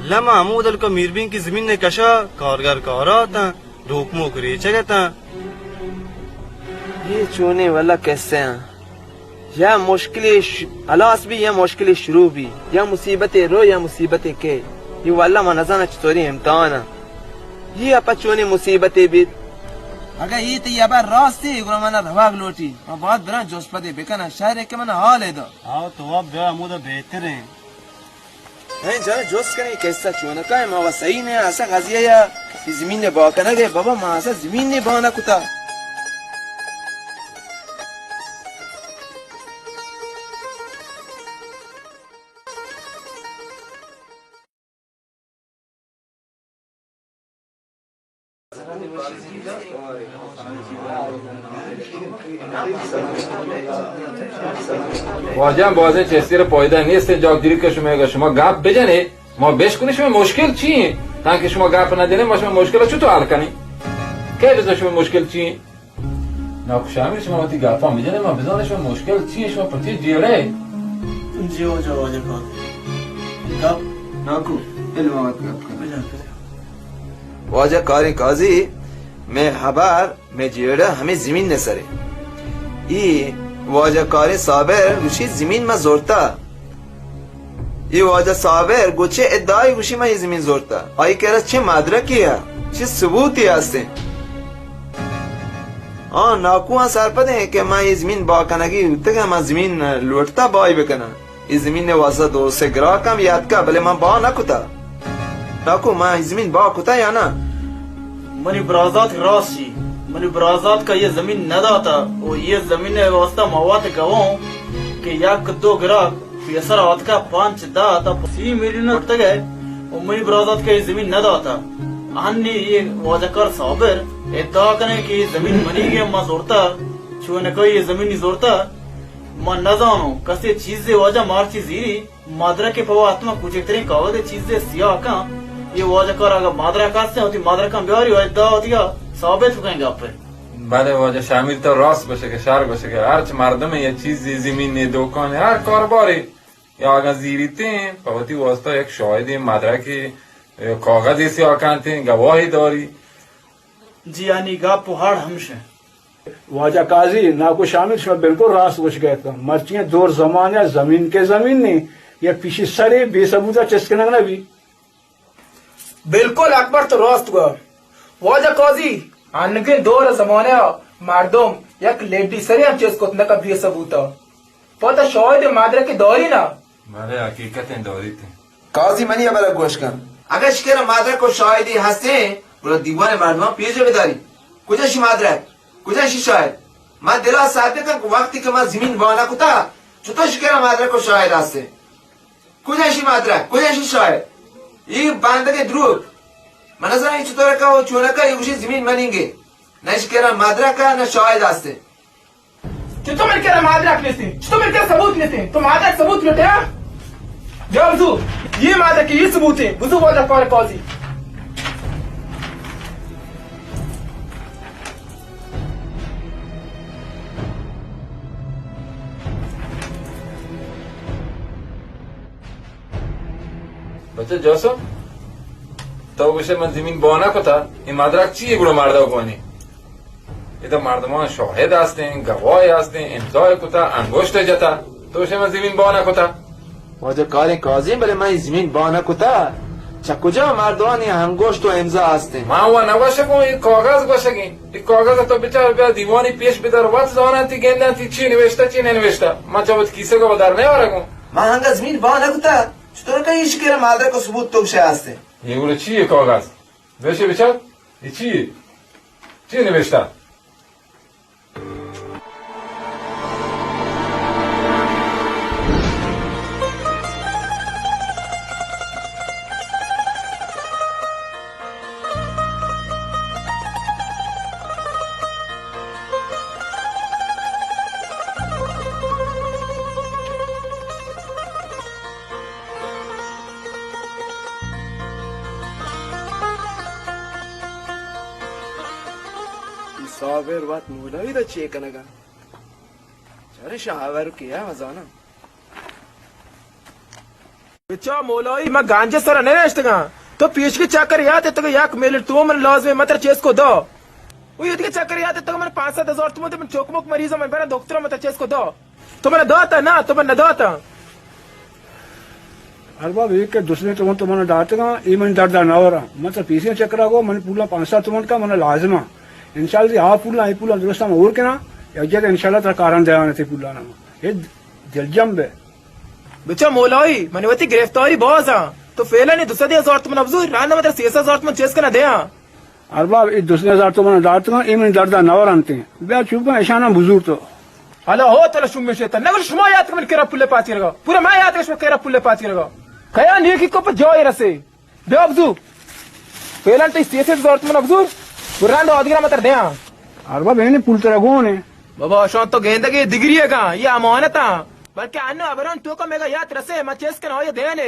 लमा हमूदल को मीरबिंग की जमीन ने कशा कारगर कारा था ढोक मुक रेचे था
ये चूने वाला कैसे हैं या मुश्किल अलास भी या मुश्किल शुरू भी या मुसीबतें रो या मुसीबतें के ये वाला मनजाना चतोरी इम्तिहान ये अपा चूने मुसीबतें भी अगर ये तो ये बार रास्ते गुरु मना रवाग लोटी और बहुत बड़ा जोश पदे बेकना शहर के मना हाल है दो
आओ तो अब बे मुदा बेहतर है
नहीं जरा जोश करने कैसा चूना का है मावा सही ने ऐसा गाजिया या जमीन ने बाकना गए बाबा मां ऐसा जमीन ने बाना कुता
واجم بازه چسیر پایدار نیست جاگیری که شما گپ بزنید ما بشکنید شما مشکل چیه تا که شما گپ ندارید ما شما مشکل چطور حل کنید کی بزن شما مشکل چیه ناخوشایند شما وقتی گپا میزنید ما بزن شما مشکل چیه شما پرتی جیره
जीओ जवाब कब नाकू इल्मात
वाजा कारी काजी मैं हबार मैं जेड़ा हमें जमीन न सरे ये वाजा कारी साबर गुशी जमीन में जोरता ये वाजा साबर गुचे इद्दाई गुशी में ये जमीन जोरता आई कह रहा छे मादरा किया छे सबूत ही आस्ते नाकुआ सार पदे कि मैं ये जमीन बाकना की तक मैं जमीन लौटता बाई बेकना ये जमीन ने वासा दो से ग्रा कम याद का भले मैं बा ना कुता नाकू मैं जमीन बा कुता या ना
मनी बराजात राशि मनी बराजात का ये जमीन न दाता वो ये जमीन ने वास्ता मवात गवाओ कि याक दो ग्राहक पैसर आवत का 5 दाता सी मेरी न उठता गए वो मनी बराजात का ये जमीन न दाता अन्य ये वाजकर साबर इद्दा करने की जमीन मनी के मां जोरता छुने को ये जमीन नहीं जोरता मां न जानो कसे चीजें वाजा मारची जीरी मादरा के पवा आत्मा कुछ एक तरह कावदे चीजें सिया का ये वाजकर अगर मादरा कासे होती मादरा का ब्यारी हो इद्दा होती का साबित कहेंगे आप
بله واجه شامل تو راست باشه که شر باشه که هرچ مردم یه چیزی زمین دکان هر کارباری یا اگر زیریتین فقطی واسطه یک شاهدی مدرکی کاغذی سیاه کنتین گواهی داری
जी यानी गा पहाड़ हमशे
वाजा काजी ना को शामिल शो बिल्कुल रास कुछ गए तो मर्चियां जोर जमाने जमीन के जमीन नहीं ये पीछे सरे बेसबूता चस्कन ना भी
बिल्कुल अकबर तो रास्त हुआ वाजा काजी अनगे दौर जमाने मर्दम एक लेडी सरे हम चेस को का बेसबूता पता शायद मादरा की दौरी ना
بله حقیقت داری تین
काजी मनी अबर गोश कर अगर शिकर मादरा को शायद हंसते बोला दीवान मर्दमा पेज बेदारी कुछ मादरा कुछ शायद मैं दिला साथे का वक्त के मैं जमीन बाना कुता चुतो शिकर मादरा को शायद हंसते कुछ मादरा कुछ शायद ये बांध के द्रुप मनसा ये चुतो का वो चोना का ये जमीन बनेंगे न शिकर मादरा का न शायद हंसते
चुतो मिलकर मादरा लेते चुतो मिलकर सबूत लेते तो मादरा सबूत लेते हैं जब ये मादरा की ये सबूत है बुजू वाला कौन काजी
بچه جاسم تو بشه من زمین بانا کتا این مدرک چیه برو مردا کنی ایتا مردمان شاهد هستین گواهی هستین امضای کتا انگشت جتا تو بشه من زمین بانا کتا
واجه کار کازیم بله من زمین بانا کتا چه کجا مردانی انگشت و امضا هستیم
من و نباشه کن این کاغذ باشه گین این کاغذ تو بچار بیا دیوانی پیش بدار وقت زانتی گندنتی چی نوشته چی ننوشته من چاوت کیسه کو بدار نیاره کن
من هنگا زمین بانا کتا چطور که ایش که مدرک و ثبوت توشه هسته
یه گوله چیه کاغذ بشه بچار این چیه چی نوشته
صابر وقت مولوی دا چیه کنگا چاره شاورو کیا مزانا
بچا مولوی मैं गांजे सर नहीं रेस्टगा तो पीछ के चक्कर याद है तो याक मेल तू मन लॉज में मतर चेस को दो वो ये के चक्कर याद है तो मैंने 5-7 हजार तुम तो चोकमुक मरीज में मेरा डॉक्टर मतर चेस को दो तो मैंने दो था ना तो मैंने दो था
अरबाब एक के दूसरे तो मैंने डांटेगा ये मन दर्द ना हो रहा मतलब पीछे चक्कर को मैंने पूरा 5-7 तुम का मैंने लाजमा इंशाल्लाह आ पूला दुरुस्त में और के ना यज्ञ इंशाल्लाह तर कारण देवाने थे पूला ना ये दिलजम बे
बच्चा मौलवी मैंने वती गिरफ्तारी बहुत है तो फेला नहीं दूसरे 1000 तुम अफजूर राना मतलब 6000 तुम चेस करना दे
अरबाब ये दूसरे 1000 तो मैंने डांटेगा ये मन दर्द ना हो रहा बे चुप ऐशाना बुजुर्ग तो
हलो हो तो शुम में शेता नगर शुमा याद कर केरा पुल्ले पाच करेगा पूरा मैं याद कर केरा पुल्ले पाच करेगा कया नहीं की को पर जो रसे बे अफजूर फेला तो 6000 तुम अफजूर पुरान अधगिरा मत दे
अरबाब मैंने पुल तेरा कौन है
बाबा शांत तो गेंद की डिग्री है का ये अमानत बल्कि अन्य अबरन तो का मेगा याद रसे मैं चेस कर हो ये देने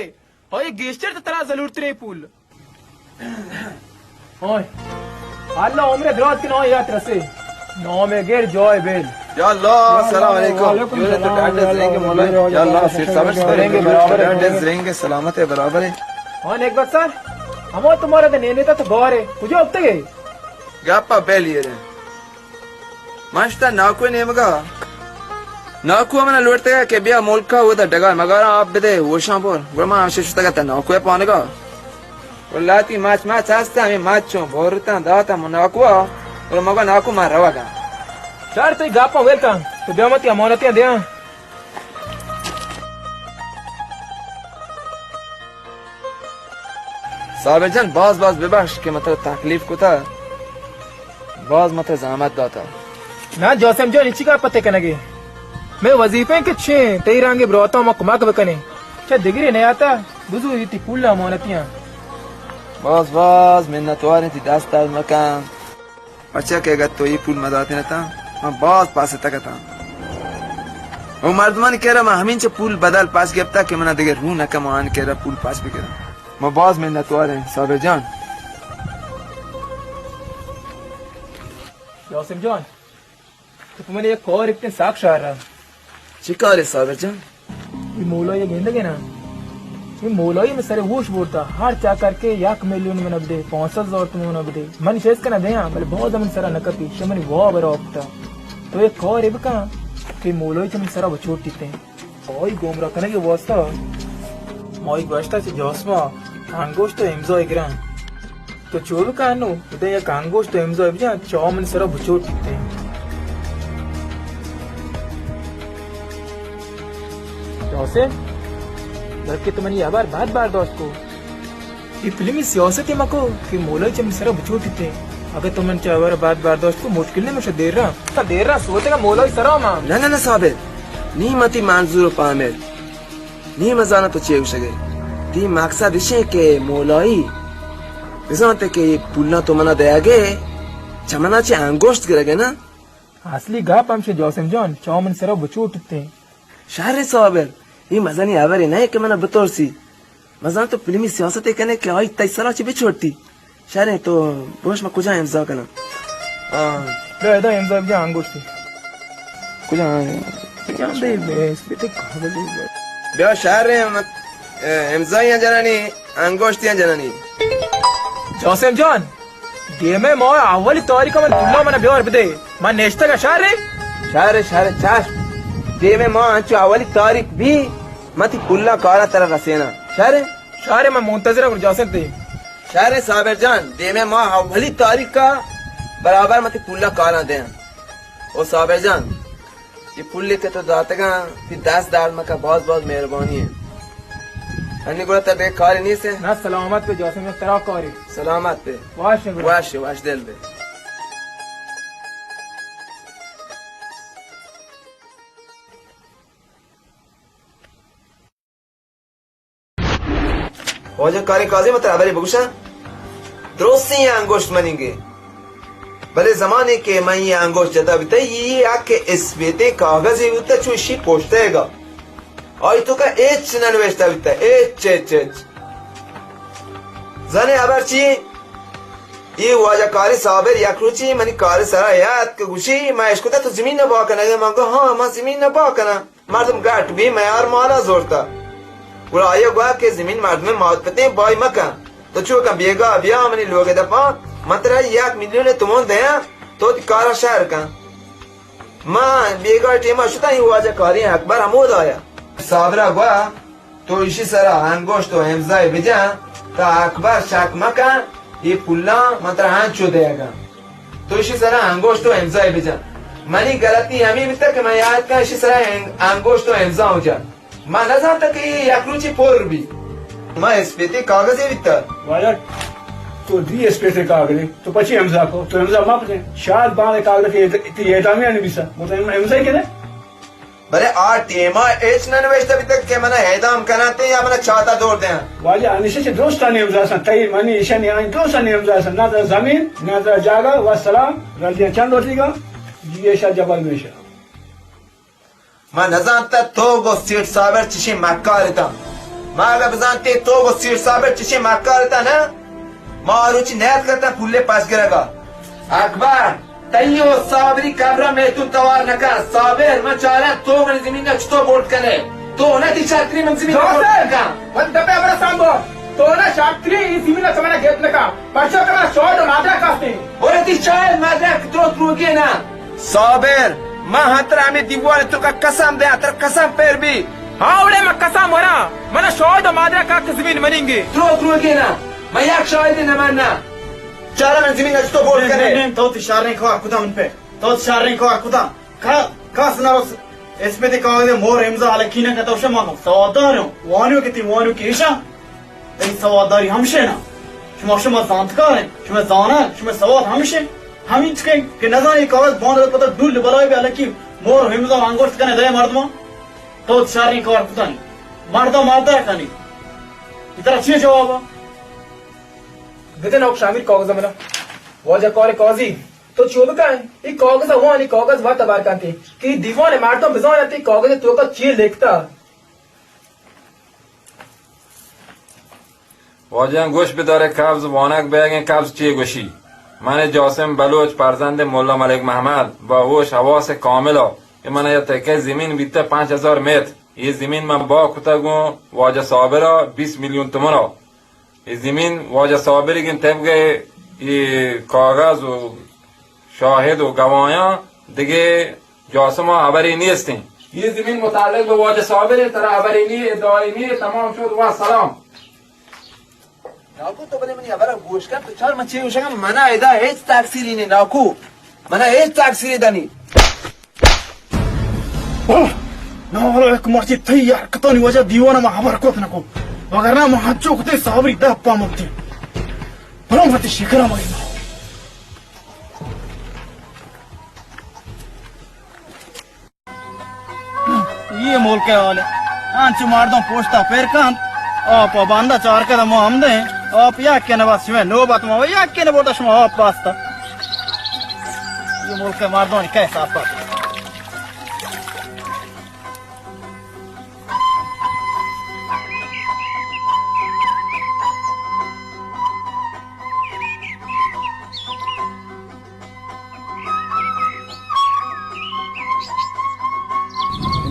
हो ये गेस्टर तो तरह जरूरत नहीं पुल ओए अल्लाह उम्र दराज के नो याद रसे नो में गेर जॉय बेल
या अल्लाह अस्सलाम वालेकुम ये तो डांडे देंगे मौलवी या अल्लाह सिर समझ करेंगे बराबर डांडे देंगे सलामत है बराबर है
और एक बात सर हम तुम्हारे तो नेता तो गौर है मुझे अब तक है
Gappa belliere. Mashta naku nemga. Naku amana lortega ke bia molka uda daga magara ab bede woshampur. Brahma amshishta gata naku e panega. Wallati match hasta ami match borta data monaku. और मगा नाकू मार रवागा
सर तो गापा वेलकम तो बेमती अमानतियां दे
साबिर जान बाज बेबख्श के मतलब तकलीफ को था बाज मतलब जहमत दाता
ना जोसम जो नीचे का पते कनेगे मैं वजीफे के छे तेरांगे ब्रोता म कुमा के कने क्या डिग्री नहीं आता बुजू इति कुल्ला अमानतियां
बाज मिन्नत वारे थी दास्ता मकान अच्छा कहेगा तो ये पुल मदाते ना था मैं बहुत पास तक था वो मर्दमान कह रहा मैं हमीन से पुल बदल पास गया था कि मना देखे रू ना कमान कह रहा पुल पास भी कह रहा मैं बहुत मेहनत वाले हैं साबिर जान
जोसम जान तो तुम्हारे एक और इतने साक्ष आ रहा
शिकार है साबिर जान
ये मौला ये गेंदे ना ये मौलाई में सरे वोश बोलता हर चा करके 1 मिलियन में नबदे 5,000 तुम नबदे मन शेष का ना दे बोले बहुत जमन सरा नकती शमन वो बरा ऑप्टा तो एक और है बका कि मौलाई चमन सरा बचोट टीते ओई गोमरा कने के वास्ता मोई वास्ता से जोस्मा कांगोश तो एमजो एग्राम तो चोल का नो उदय या कांगोश तो एमजो बिजा चौमन सरा बचोट टीते जोसे बल्कि तुम्हारी आबार बार दोस्त को ये फिल्मी सियासत है मको कि मोला चम सरा बचोट थे अगर तुमन चावर बार दोस्त को मुश्किल ने मुझे देर रहा सोचेगा मोला ही सरा मां
ना साबिर नी मती मंजूर पामेर नी मजाना तो चेउ सगे ती मकसद इसे के मोलाई बिजोंते के पुलना तो मना देगे चमना चे अंगोष्ट करगे ना
असली गाप हमसे जोसम जान चौमन सरा बचोट थे
शहर साबिर ये मजानी आवरे नहीं कि मना बतौर सी मजान तो फिल्मी सियासत है कहने के आई तैसरा ची भी छोड़ती शहर तो बोश में कुछ इंतजार करना
लो इधर इंतजार जा अंगूठी
कुछ
जान दे बेस बेटे खबर दे
बेवा शहर है इंतजार यहाँ जनानी
انگشتیان جنانی
जोसेफ जॉन देमे मो अव्वली तारीख मन पुल्ला मन बेवर बदे मन नेश्ता का शारे
शारे चाश देवे मां अंचु अवली तारीख भी मती पुल्ला कारा तरह रसेना
शारे मैं मुंतजर हूं जोसेफ दे
शारे साबिर जान देवे मां अवली तारीख का बराबर मती पुल्ला कारा दे ओ साबिर जान ये पुल्ले के तो दातगा फिर 10 दाल मका बहुत बहुत मेहरबानी है अन्नी गुड़ा तबे कारी नहीं से
ना सलामत पे जोसेफ में तरह करे
सलामत पे वाश दिल पे वाजा कारी काजी मत अबरी बगुशा द्रोसी अंगोष्ट मनेंगे भले जमाने के मैं ये अंगोष्ट जता बिता ये आके इस बेटे कागज ही उतना चुशी पोस्टेगा और तो का एच ननवेस्टा बिता एच जाने अबर ची ये वाजा कारी साबिर या क्रूची मनी कारी सरा याद के गुशी मैं इसको तो जमीन न बाकना है मांगो हाँ मैं जमीन न बाकना मर्दम गाट भी मैं यार माला जोरता वो आया गुआ के जमीन मर्द में मौत पते बाई मका तो चो का बेगा बिया मनी लोग दफा मतरा 1 मिलियन तुमन दया तो कारा शहर का मां बेगा टेमा शुता ही वाजा कारी अकबर हमोद आया साबरा गुआ तो इसी सरा अंगोष्ट तो एमजाई बिजा ता अकबर शाक मका ये पुल्ला मतरा हां चो देगा तो इसी सरा अंगोष्ट तो एमजाई बिजा मनी गलती हमें भी तक मैं याद का इसी सरा अंगोष्ट तो एमजा हो जा मां न जानता कि याक्रूची पोर भी मां स्पेते कागज है वित्ता
वाला तो दी स्पेते कागज तो पची हमजा को तो हमजा माप दे शायद बाले कागज के इतनी एदामी आने बिसा वो तो हमजा के ने
बरे आ टेमा एच नन वेस्ट अभी तक के मना हैदाम कराते या मना चाहता दौड़ दे
वाला अनिशे से दोस्तानी हमजा सन तई मनी ईशान यानी दोस्तानी हमजा सन ना तो जमीन ना तो जागा व सलाम रलिया चंद होतीगा ये शा जबल में शा
मां न जानता तो गो सीट साबर चिशी मक्कारता मां अगर जानते तो गो सीट साबर चिशी मक्कारता ना मां रुचि नैत करता फुल्ले पास गिरेगा अकबर तैयो साबरी कब्र में तू तवार न कर साबिर मैं चारा तो मन जमीन न छतो बोट करे तो ना ती छात्री मन जमीन बोट का
वन दबे बरा सांबो तो ना शास्त्री इस जमीन समना घेत नका परचो करा शॉट मादरा कास्ते
ओरे ती चाय मादरा तो त्रुगे ना साबिर मां हतरा में दीवार तो का कसम दे तर कसम पैर भी
हाँ उड़े मैं कसम हो रहा मना शॉट मादरा का जमीन मनेंगे
त्रुगे ना मैं याक शायद न मानना चारा मन जमीन न छतो बोट करे
तो इशारे को खुदा मन पे तो इशारे को खुदा का सुनारोस इसमें ते कागज मोर हमजा अलकीना का तो शमानो सवादारो वानियो की ईशा এই सवादारी हमशे ना शुमा शुमा जानतकार है शुमा जाना शुमा सवाद हमशे हम इसके के न जाने कागज बांध पता डुल बलाय भी अलकी मोर हमजा अंगोस्ट कने दे मर्दमा तो इशारे को खुदा नहीं मर्दा कनी इधर अच्छे जवाब
विदिन ऑफ शामिल कागज मना वाजा करे काजी तो चोब का है ये कागज हुआ नहीं कागज बात तबार कांते कि दीवाने मारतो बिजो आती कागज तो का ची लिखता
वाजा गोश बिदारे काब्ज वानक बैगे काब्ज ची गोशी माने जोसेम बलोच परजंद मोल्ला मलिक महमद बा होश हवास कामिल ये माने ये तक जमीन बीते 5000 मेत ये जमीन में बा कुतगो वाजा साबिरा 20 मिलियन तुमरा ये जमीन वाजा साबिर के तब गए ये कागज और शाहिद और गवाहियां दिगे जोसमा अबरी नियस्ते ये जमीन मुतालिक वाजा साबिर तरह अबरी नहीं दवाई नहीं तमाम शुद वा सलाम
नाकू तो बने मनी अबरा गोश का तो चार मच्छी उशगा मना एदा एच ताक्सीरी ने नाकू मना एच ताक्सीरी दनी
ना वाला एक मर्ची थई यार कतनी वजह दीवाना में हबर को नको वगरना महचो कते साबरी द पामते बरो मते शिखरा मई ये मोल के वाले आंच मार दो पोस्टा फिर कान आप बांधा चार के दम हम दे आप या के न बस में नो बात में या के न बोलता शमा आप पास्ता ये मोल के मार दो कैसा आप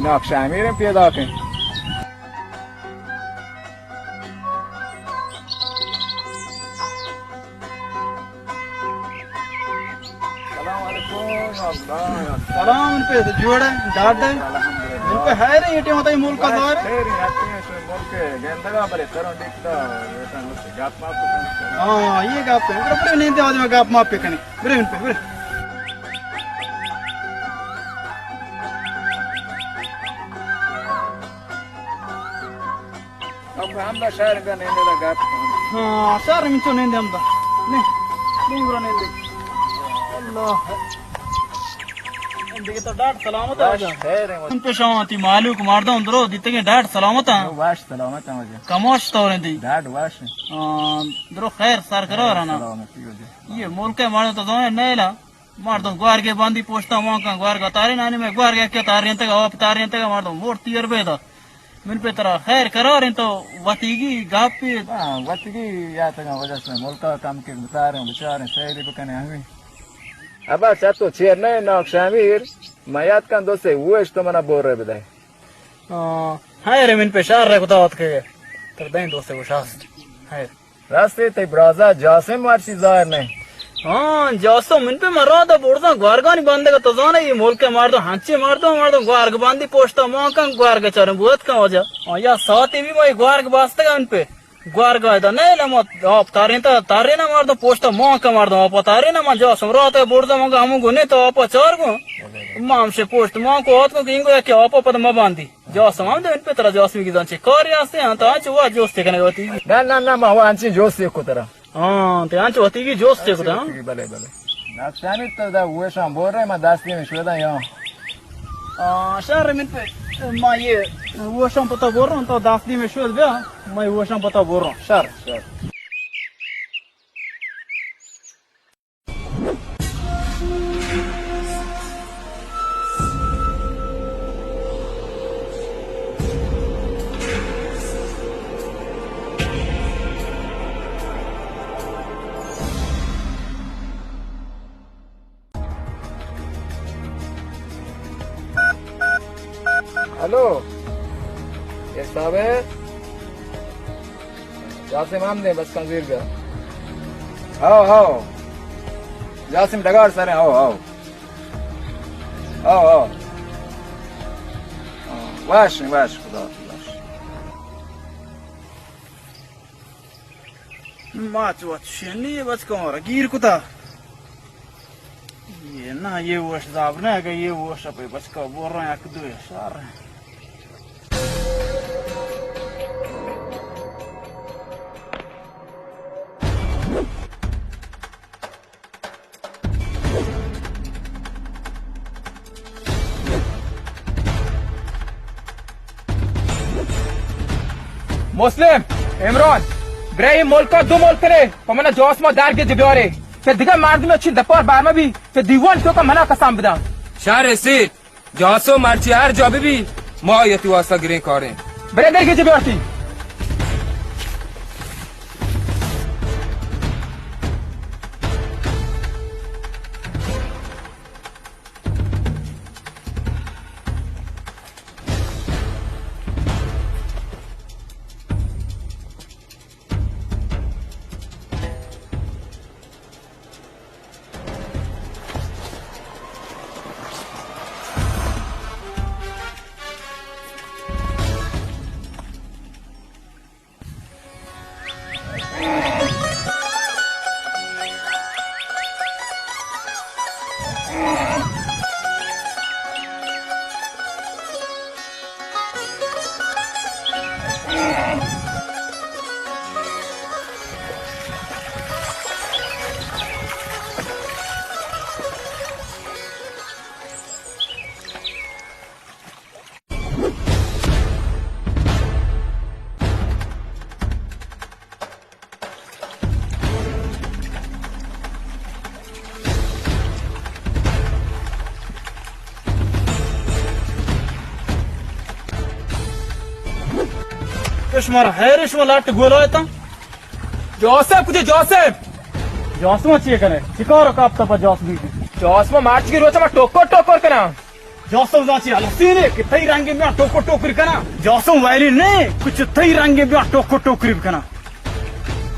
नक्शा मेरे पैदा के
सलाम इन पे जोड़े डाट दे इन पे है रे ये होता है मुल्क का दौर हाँ ये गाप पे बड़े नहीं दे आदमी गाप माप पे कने बड़े इन पे बड़े
अब हम ना शहर का नहीं लगा
हाँ शहर में तो नहीं दे हम नहीं दूर नहीं दे अल्लाह देखिए तो डाट सलामत है उन पे शांति मालूक मार दो अंदरो दिते के डाट सलामत है
वाश सलामत है मुझे
कमोश तो रहती
डाट वाश
दरो खैर सर करो रहना ये मुल्क के मारो तो दो नहीं ला मार दो ग्वार के बांधी पोछता वहां का ग्वार का तारे नानी में ग्वार के क्या तारे तक आप तारे तक मार दो मोर तीर पे था मिन पे तरह खैर करो रे तो वतीगी गाप पे
वतीगी या तक वजह से मुल्क का काम के बता रहे हैं बेचारे शहरी पे कने हमें अब चातो चेर नहीं ना शामिर मयात का दोस्त वो इस तो मना बोल रहे बदाई
हाय रे मिन पे शार रे कुता के तर दें दोस्त वो शास है
रास्ते ते ब्राजा जासे मारसी जाहिर नहीं
हाँ जासो मिन पे मरो तो बोलता ग्वार का नहीं बांधे का तो जाना ये मुल्क के मार दो हांचे मार दो ग्वार के बांधी पोछता मां का ग्वार के चारे बहुत का हो जा और या साथ ही भी मैं ग्वार के बास्ते का उन पे ग्वार का था नहीं ना मत आप तारे ना मार दो पोछता मां का मार दो आप तारे ना मार जाओ समरो तो बोलता मंगा हम गुने तो आप चार को मां से पोस्ट मां को हाथ को किंगो क्या आप पद म बांधी जो समाम दे इन पे तरह जोसमी की जांचे कार्य से हां तो आज वो जोस्ते कने होती
ना मां आंची जोस्ते को तरह
हाँ तो आज होती की जोस्ते को था
भले भले नाक्षानी तो दा वो शाम बोल रहे मैं दास्ती में शोदा यहां
शहर में पे मैं ये वो शाम पता बोल रहा हूँ तो दास्ती में शोध गया मैं वो शाम पता बोल रहा हूँ शहर
हेलो ये साहब है जासिम हमने बस कंजीर का आओ जासिम डगार सर आओ वाश खुदा
माच शेनी बच कौन गिर कुता ये ना ये वो साहब ना कि ये वो सब बच का बोल रहे हैं दो सार
मुस्लिम इमरान इब्राहिम मुल्क का दो मुल्क करे पमना जोश में दार के जब्यारे फिर दिखा मार दी में अच्छी दप्पर बार में भी फिर दीवान तो का मना कसम बदा
शार से जोसो मारची यार जो भी मो यति वासा गिरे करे
ब्रदर के जब्यारती
Kışmar her iş var latte gol ayta.
Joseph कुछ जोसेफ
Josma चाहिए कने शिकार का आपता पर Josmi
जोस में मार्च की रोज में टोकर करना
Josam जाची अलसीने कि तई रंगे में टोकर कना Josam वाली ने कुछ तई रंगे में टोकर करना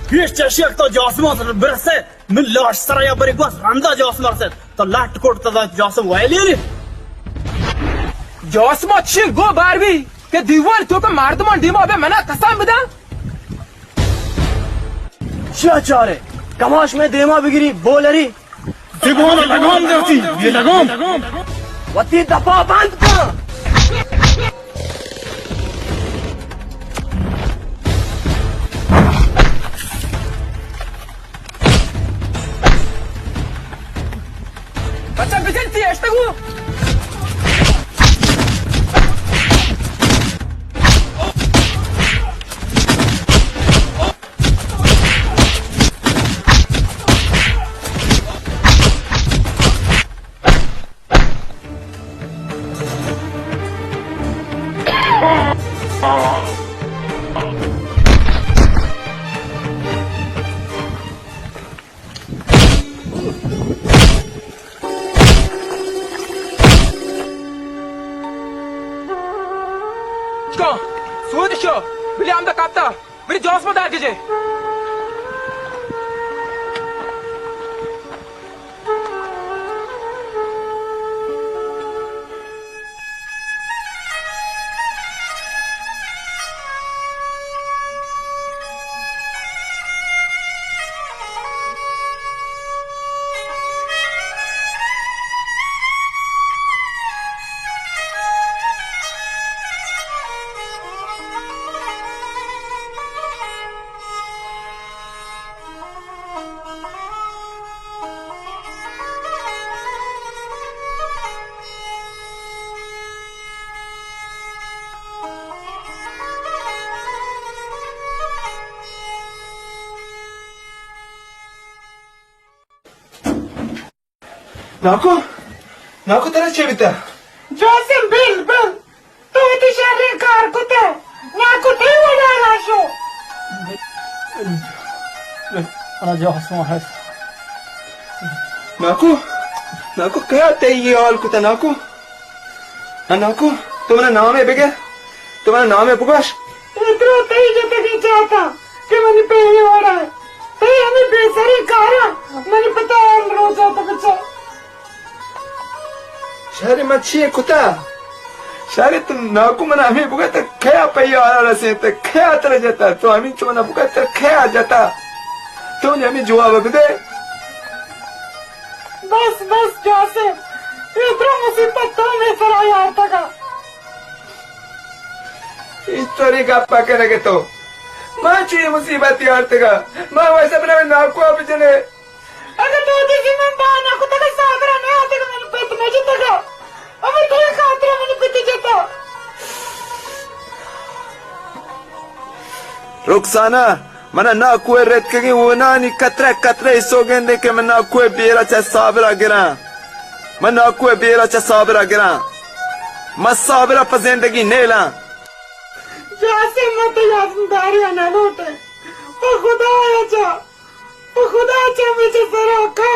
Fiş çeşik to Josma bırse من لاش سرا يا بري قوس رمضا جاس مرسد طلعت كورت جاسم ويلي
جاسم अच्छे गो बारवी के दीवार तो का मार दमन दीमा अबे मना कसम बदा
चाचारे कमाश में देमा बिगरी बोलरी दिगोन लगाम देती ये लगाम वती दफा बंद कर
बच्चा बिजलती है एष्टगु Suudisho, William the Kapta, very Joss for that, DJ.
నాకు తెర చెబితా
Joseph Bill tu ti shari kar kuta naku tewada rasho ana Joseph has
నాకు क्या चाहिए और कुछ నాకు तुम्हारा नाम है बेगे तुम्हारा नाम है पुकाश
इतना तेज जते नहीं चाहता कि मैंने पहले हो रहा है ते हमें बेसरी कारा मैंने पता है रोज आता बच्चा
शारे मच्छी है कुत्ता शारे तुम नाकू मना हमें बुगा तक खया पैया आ रहा से तक खया तरह जाता तो हमें चुना बुगा तक खया जाता तो हमें जवाब दे
बस जोसेफ इतना मुसीबत तो में सराय आता का
इस तरह का पकड़ लगे तो माँ चाहिए मुसीबत यार तका माँ वैसे अपने नाकू आप चले
अगर तो किसी में बाना को तक सागरा नहीं आते का मैंने पेट में जिता का अबे तो ये खातिर मैंने पीते जाता
रुखसाना मना ना कुए रेत के वो ना नी कतरे सोगेंदे के मना कुए बेरा चा साबरा गिरा मना कुए बेरा चा साबरा गिरा मस साबरा पर जिंदगी नेला
जैसे मत याददारी ना लौटे ओ खुदा मुझे जरा का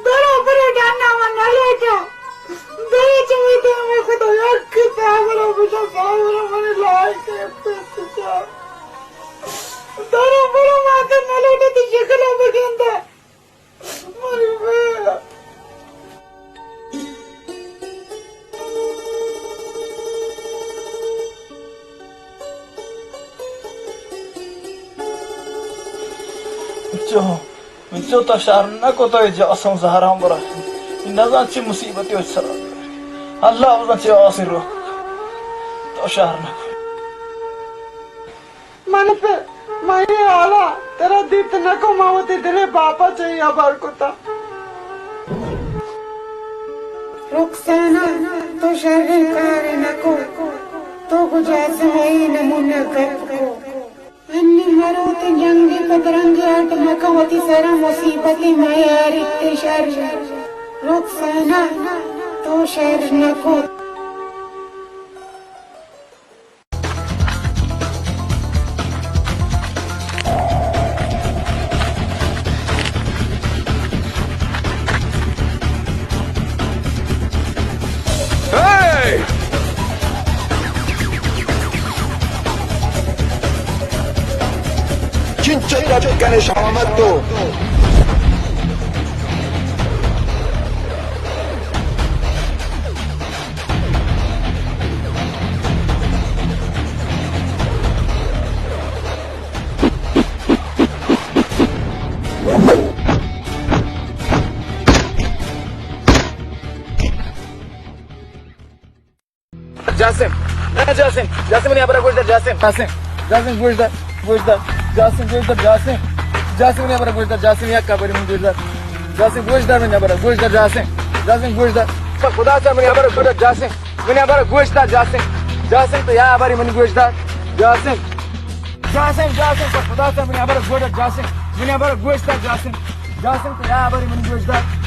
बराबर डालना मना लेटा दे चुके मैं खुदा यार की साबरा मुझे साबरा मैंने लाए के पैसा दोनों बड़ों माते न लौटे तो शक्ल में गेंदा मरी बेला जो तो शारना को तो जासों सहारा मरा नजाची मुसीबत हो सरा अल्लाह वजन से आसिर तो शारना मन पे मैं आला तेरा दीत न को मावती तेरे बापा चाहिए बार को था
रुखसाना तो शर्रिकार न को तो गुजास है नमूना कर को अन्नी मरोत जंगी पतरंगी आट मकवती सरा मुसीबती मायारी ते शर रुखसाना तो शर न को
Cince da giocare sciamatto
Jasim जासिम जासिम ने बरा गोश्त जासिम जासिम जासिम गोश्त जासिम गोश्त जासिम जासिम ने बरा गोश्त जासिम या कबरी में गोश्त जासिम गोश्त ने बरा गोश्त जासिम जासिम गोश्त खुदा से मैंने बरा गोश्त जासिम मैंने बरा गोश्त जासिम जासिम तो या बरी मन गोश्त जासिम जासिम जासिम खुदा से मैंने बरा गोश्त जासिम मैंने बरा गोश्त जासिम जासिम तो या बरी मन गोश्त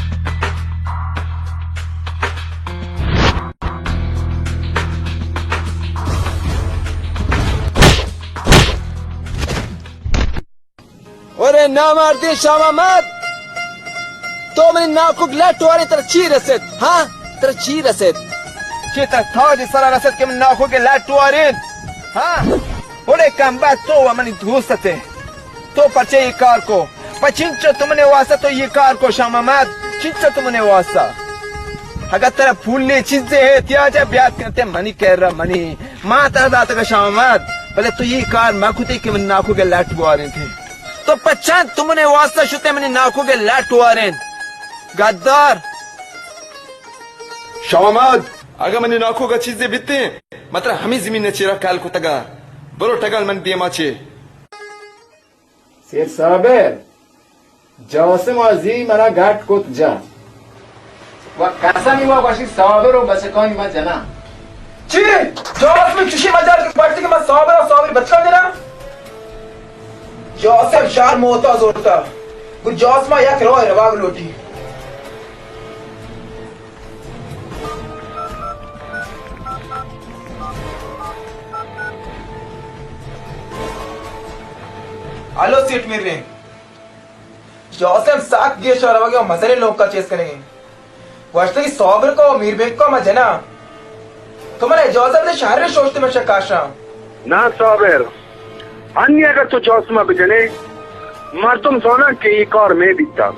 ना मारती शामामत तो मैंने नाकुक लाटवारी तर ची रसद हाँ तर ची रसद के तर था जिसरा रसद के मैं नाकुक के लाटवारी हाँ बड़े कम बात तो वमनी धूसते तो पचे ये कार को पचिंचो तुमने वासा तो ये कार को शामामत चिंचो तुमने वासा अगर तेरा फूलने चीजें है त्याजा ब्याह करते मनी कह रहा मनी माँ तेरा दाता का शामामत पहले तो ये कार माकुते के मैं नाकुक के लाटवारी थे तो पचान तुमने वास्ता शुते मैंने नाखों के लाटवारेन गद्दार
शामामत अगर मैंने नाखों का चीजें बिते मतलब हमें जमीन ने चिरा काल को तगा बरो टगल मन दिए माचे
शेर साबर जासिम अजी मरा घाट को जा वा कैसा नहीं हुआ वाशी साबर और बस कौन मत जाना ची जास में चुशी मजार की पड़ती कि मैं साबर और साबर बचका देना जोसेफ शार मोता जोरता वो जोसमा या करो रवाग लोटी हेलो सीट मेरे जोसेफ साथ गे शोरवागे और मसले लोग का चेस करेंगे वास्तव की सौबर को मीर बेग को मजना तुम्हारे जोसेफ ने शहर में सोचते में शकाशा
ना सौबर अन्य अगर तो चौसमा बजने मर्दम सोना के एक और में बीता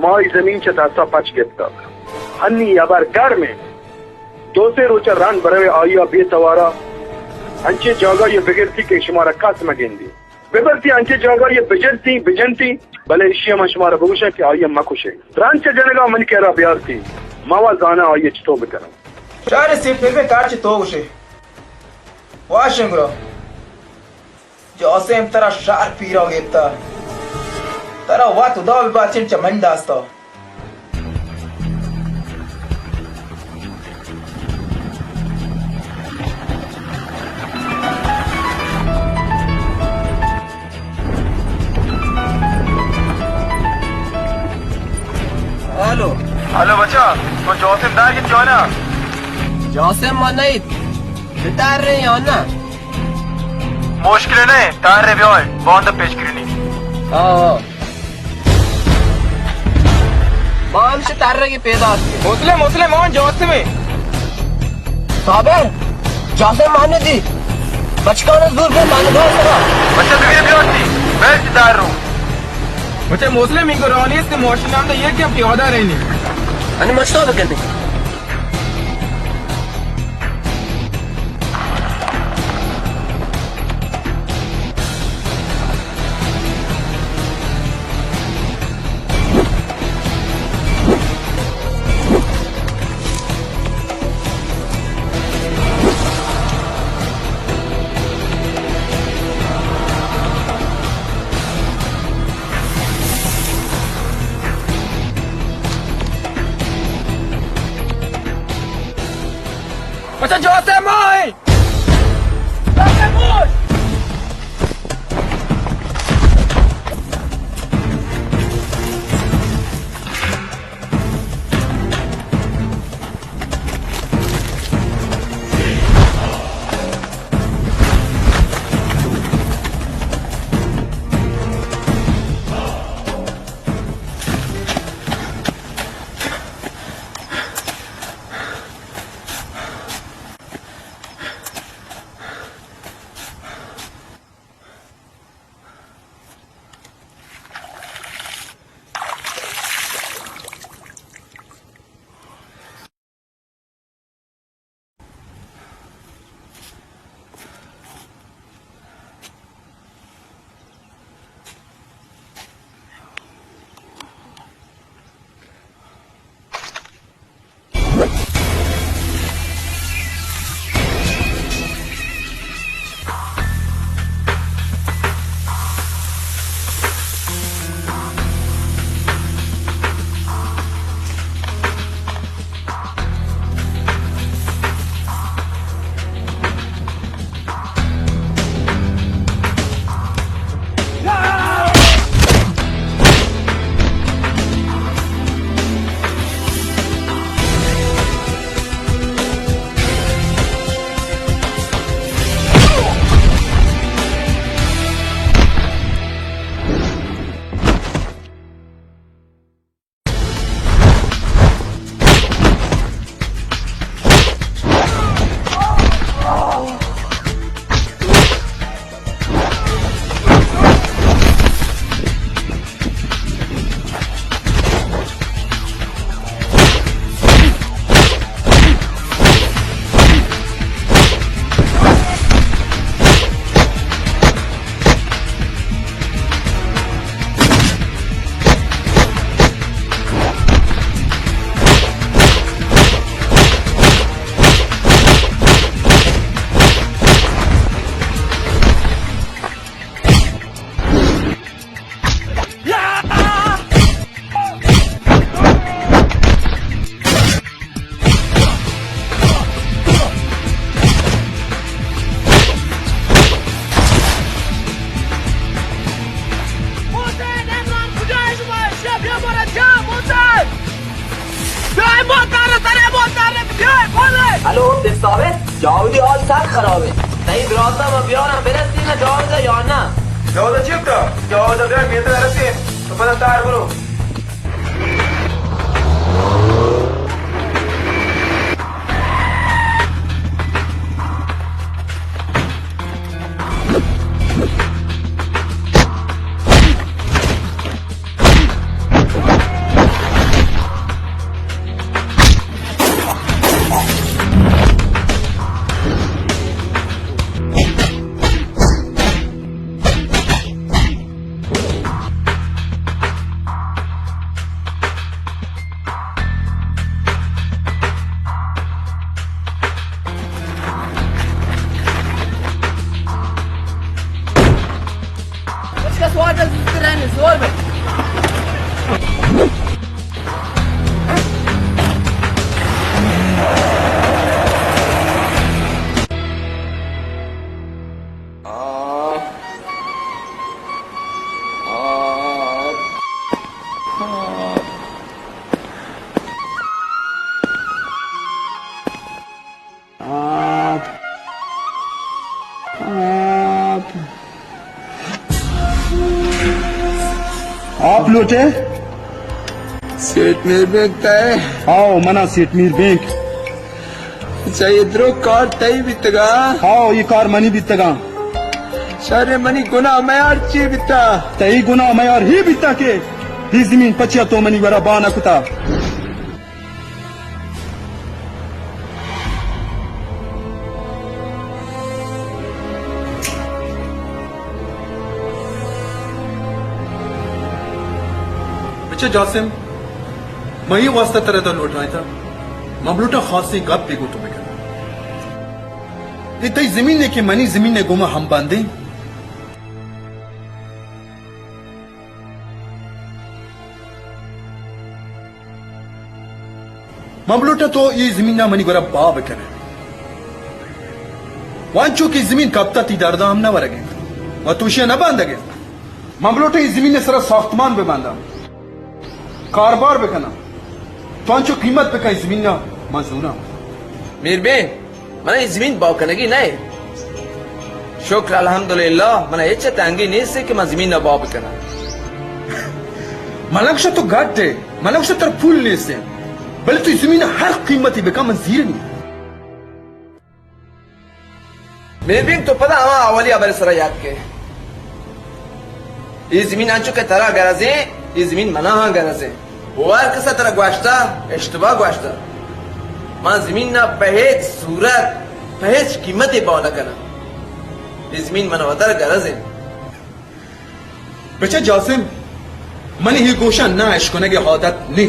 माई जमीन चता सा पच गिरता अन्नी अबर घर में दो से रोचा रन बरवे आया बेतवारा अंचे जगह ये बिगड़ती के शुमारा कास में गेंदी बिगड़ती अंचे जगह ये बिजनती भले इशिया में शुमारा बहुशा के आया मकुशे रन से जनेगा मन कह रहा प्यार थी मावा जाना आया चितो बिकरा
चारे से फिर में काट चितो उसे वाशिंगरो जोसेफ तरा शार पीरा गेता तरा वात उदा विबाचिन चमंदास्ता
हेलो
हेलो बच्चा तो जोसेफ दार की क्यों ना
जोसेफ मनाई रिटायर रहे हो ना
मुश्किल नहीं तार रे ब्योय बॉन्द पेश करनी
मान से तार की पैदा
मुस्लिम मोहन जोसेफ में
साबर जोसेफ माने दी बचका ने दूर पे माने दो सरा
बच्चा तो ये ब्योय थी मैं सितार हूं बच्चा मुस्लिम इनको रोनिस के मोशन नाम तो ये क्या प्योदा रहनी
अनि मचतो तो कहते
बच्चा जोसेफ मोय الو ثابت جاودی حال سخت خرابه تایی براستا ما بیارم برستی نه جاوده یا نه
جواده چی بکا؟ جواده بیار بیده درستی تو پدر تر برو
आप लोटे
सेठ मेरे बैंक है
आओ मना सेठ मीर बैंक
चाहिए द्रो कार तई बितगा
आओ ये कार मनी बितगा
सारे मनी गुना मैं अर्ची बिता
तई गुना मैं और ही बिता के ही जमीन पचिया तो मनी वरा बाना कुता
अच्छा जासिम मैं ही वास्ता तरह तो लौट रहा था मबलूटा खासी गप भी गुटो में इतनी जमीन ने कि मनी जमीन ने गुमा हम बांधे मबलूटा तो ये जमीन ना मनी गोरा बाब करे वांचो की जमीन कब तक इदारदा हम ना वरगे और तुशिया ना बांधगे मबलूटा ये जमीन ने सारा साख्तमान पे बांधा कारोबार पे करना तो कीमत पे कहीं जमीन ना मंजूरा
मीर बे मना जमीन बाव कनेगी नहीं शुक्र अल्हम्दुलिल्लाह मना ये तांगी नहीं से कि मैं जमीन ना बाव करना
मलक्ष तो घट है मलक्ष तर फुल नहीं से बल्कि तो जमीन हर कीमत ही बेका मंजीर नहीं
मीर बे तो पता हमारा अवली अबर सरा याद के ये जमीन आंचो के तरह गरजे ये जमीन मना हाँ गरजे वार कसा तरह ग्वाश्ता इश्तबा ग्वाश्ता मां जमीन ना पहेज सूरत पहेज कीमत बावला करना ये जमीन मना वतर गरज है
बच्चा जासिम मनी ही गोशा ना इश्कोने के आदत नहीं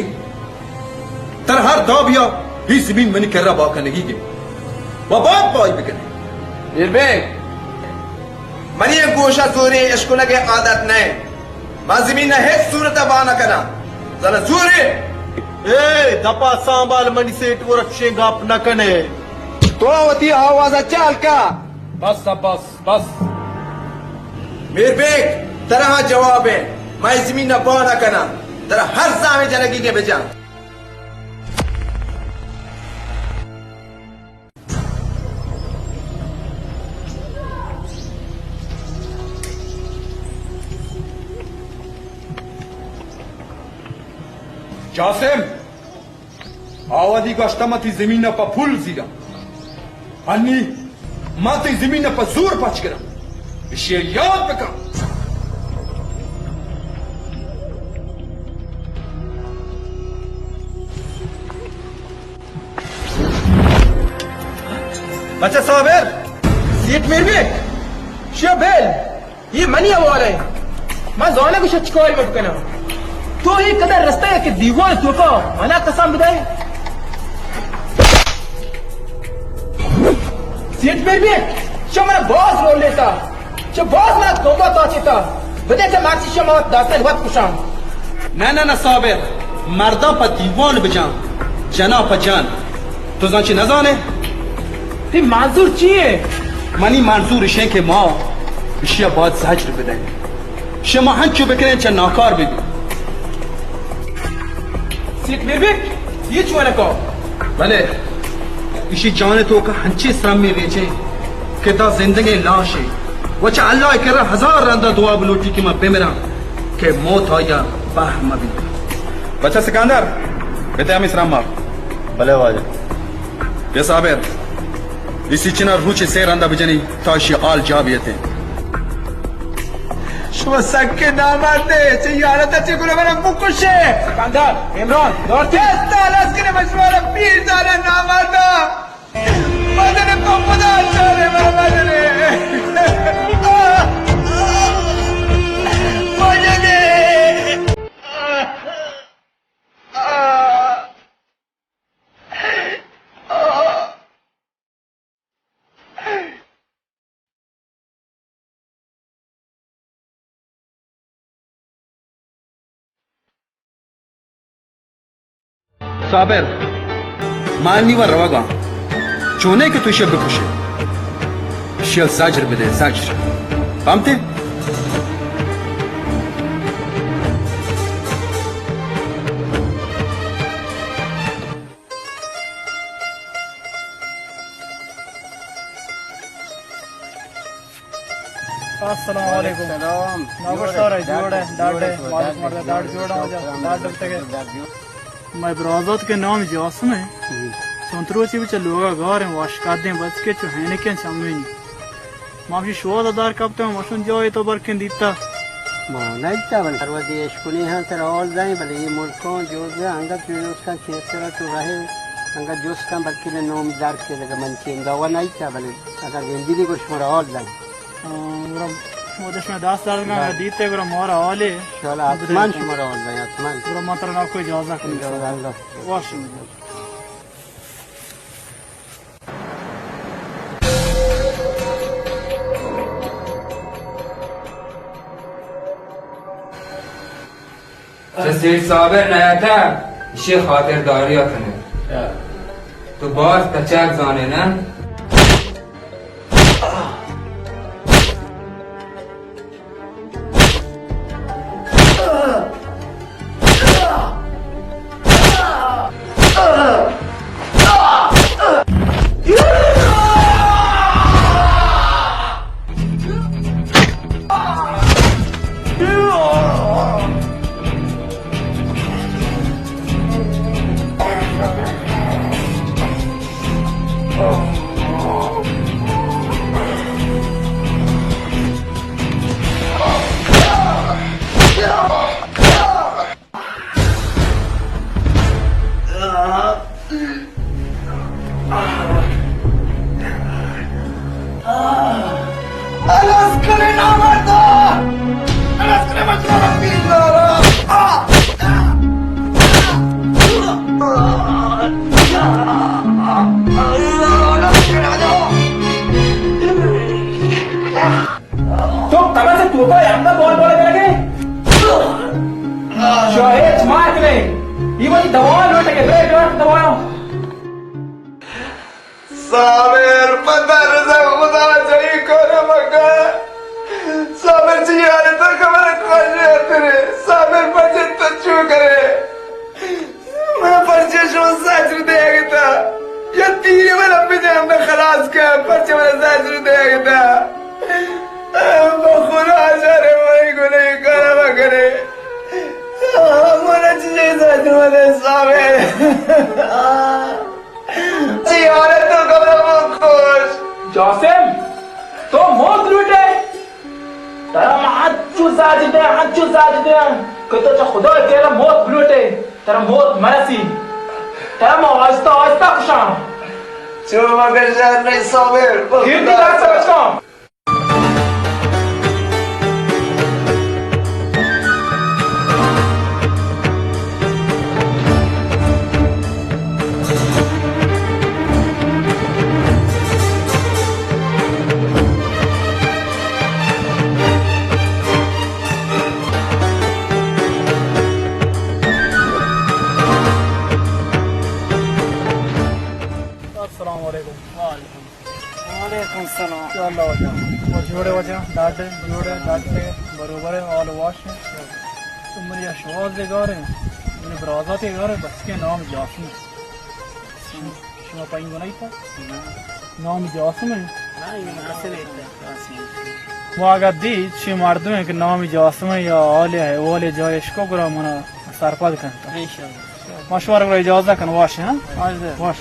तर हर दाबिया ही जमीन मनी कर रहा बाका नहीं के बाप बाई बिकने
मीर बे मनी ये गोशा सूरी इश्कोने के आदत नहीं मां जमीन ना है सूरत बाना करना जरा सूरी
ए दपा सांबाल मनी सेठ वो रक्षेगा अपना कने
तो होती आवाज चाल का
बस बस बस
मीर बेग तरह जवाब है मैं जमीन ना बाना करना तरह हर सामे जनगी के बेचा
जासिम आवादी गश्तमती जमीन पर फुल जीरा अन्नी माती जमीन पर जोर पच करा इसे याद रखा
अच्छा साबिर सीट मेरे भी शबेल ये मनी अवार है मैं जोने को शचकोल मत करना तो ये कदर रास्ता है कि दीवार तो को मना कसम बिदाई सीट में भी शो मेरा बॉस रोल लेता शो बॉस ना गोमा तो चेता बदे से मार्ची शो मत दासन वत कुशाम
ना साबिर मर्दा पर दीवान बजा जना पर जान तो जांची न जाने
ती मंजूर चाहिए
मनी मंजूर इशे के माँ इशिया बहुत सहज बिदाई शमा हंचो बकरे च नाकार भी
सीट में भी ये चुने को
भले इसी जाने तो का हंचे श्रम में बेचे कि दा जिंदगी लाश है वचा अल्लाह कर हजार रंदा दुआ बलोटी की मैं बेमरा के मौत आया बाह मबी
बच्चा सिकंदर बेटे हम इसराम मार
भले वाजा
ये साबिर इसी चिना रूचे से रंदा बजनी ताशी आल जाबियते
شما سکه نامرده چه یارتا چه کنه برم بکشه سکندر امران دارتی دستال از کنه مشوارا پیر داره نامرده بدنه پا خدا داره برا بدنه بدنه
साबिर माननी व रवागा चोने के तुझे बकुशे शेल साजर बदे साजर पामते
अस्सलाम वालेकुम नमस्कार जोड़े डाडे मालिक मर्द डाड जोड़ा हो जा डाड डबते के मैं बराज़त के नाम जासम है संतरोची बिच लोगा गार हैं वाशकादे बच के चुहने के सामने माफी शोद अदार कब तो मशुन जाए तो बरकन दीता
मानाइता बन परवदी एशकुनी हां तर ऑल जाए भले ये मुल्कों जो जे अंगत जो उसका क्षेत्र तो रहे अंगत जो उसका बल्कि ने नोम दार के लगा मन के दवा नाइता भले अगर जिंदगी को शुरा ऑल जाए
वो दशमें 10 साल का दीते गुरु मोरा वाले
शाला आसमान शुमारा ऑल जाए आसमान
गुरु मात्र ना कोई इजाजत नहीं वाशिंग
सेठ साबिर नया था इसे खातिरदारी करने तो बात कचाक जाने ना साबिर पता रजा खुदा सही करो मगा साबिर जी यार तो खबर खोजे तेरे साबिर बजे तो चू करे मैं पर्चे शो साजर देगा था ये तीन वाला पिछे हमने खलास किया पर्चे वाला साजर देगा था बखुरा जारे वही को नहीं करा मगरे मोरा चीज़ साजर वाले साबिर तो खुश
जोसेफ तो मौत लूटे तेरा हाथू साजिदे कहते तो खुदा तेरा मौत लूटे तेरा मौत मरसी तेरा आहिस्ता आहिस्ता खुशाम
जो मगर जान नहीं साबिर
कीर्ति का समझो
जोड़े वजह डाटे जोड़े डाटे बरोबर है ऑल वॉश है तो मेरी शवाज दे गौर है मेरे बराज़त के गौर है बस के नाम जाफी cuma paling guna itu نام جاسمه वो अगर दी ची मर्दों है कि नाम जासम या आले है वाले जायश को गुरा मना सरपद करता मशवरा को इजाज़त कन वाश है wash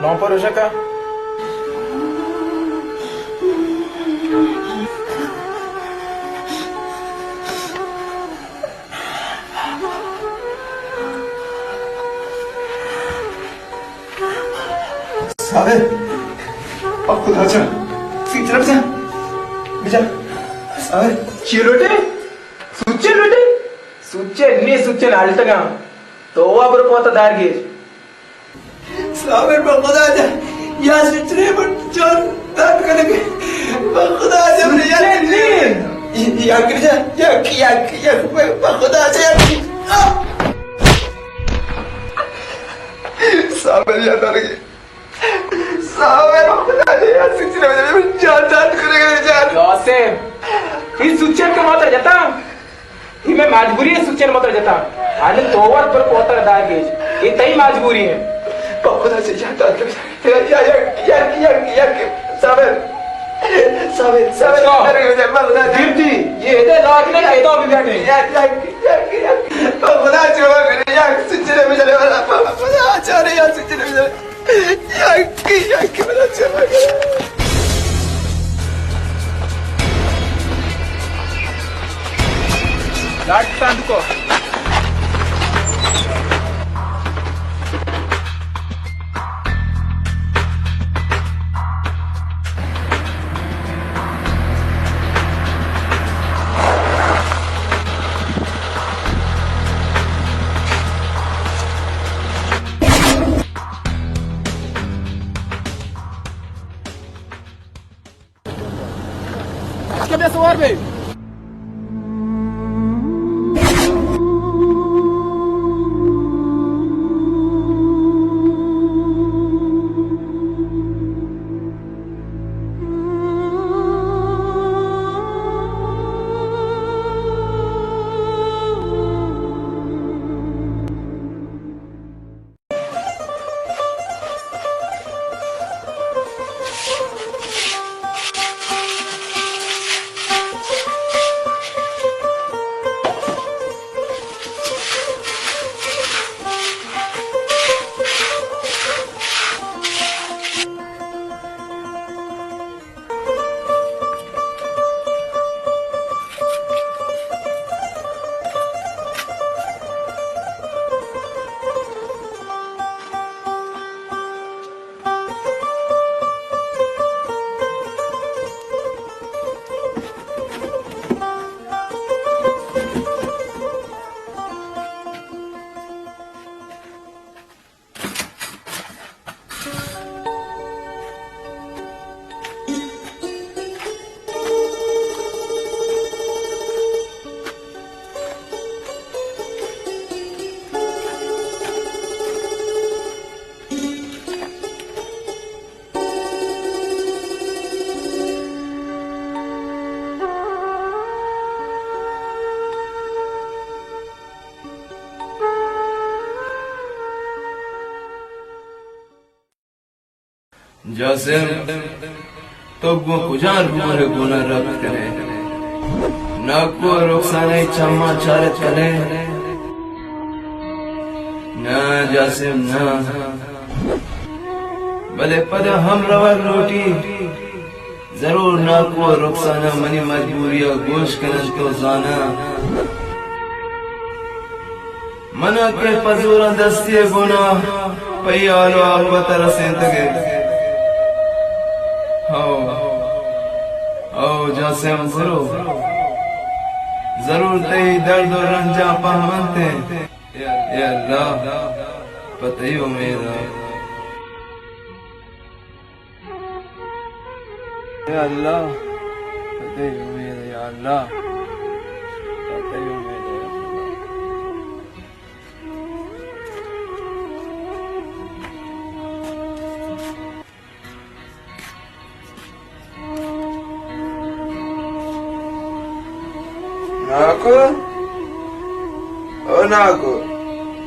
Não para já cá.
Sabe? Aku dah cakap. Sikit terus. Bisa. Sabe?
Cilote? Succe lote? Succe ni succe naltaga. Towa berpota darge.
Sabir बखुदा जा यार सिचरे पर जान दाद करेंगे बखुदा जा मेरे यार कर जा या बखुदा जा साबिर यार करेंगे साबिर बखुदा जा यार सिचरे पर जान दाद करेंगे यार
योसेफ इस सुचर के मात्र जाता ही मैं मजबूरी है सुचर मात्र जाता आने तोवर पर पोतर दागे ये तई मजबूरी है
बखुदा से जाता यार साबिर
गिरती ये इधर लागने का इधर भी बैठे
यार बखुदा छोड़ यार सिचरे में चले वाला बखुदा छोड़ यार सिचरे में चले यार मेरा छोड़
लाट सांद को
Câmbio essa hora, velho.
جاسم تو کجا رو گونه رفت کنه نکو رخصانه چما چارت کنه نه جاسم نه بله پد هم روار روٹی ضرور ناکو رخصانه منی مجبوری گوش کنن تو زانا منا کے پزورا دستی گناہ پئی آلو آقوت رسین تگے او جاسم ضرور تی درد و رنجا پہمانتے یا اللہ پتہ ہو میرا یا اللہ پتہ ہو میرا یا اللہ پتہ ہو میرا ناکو او ناکو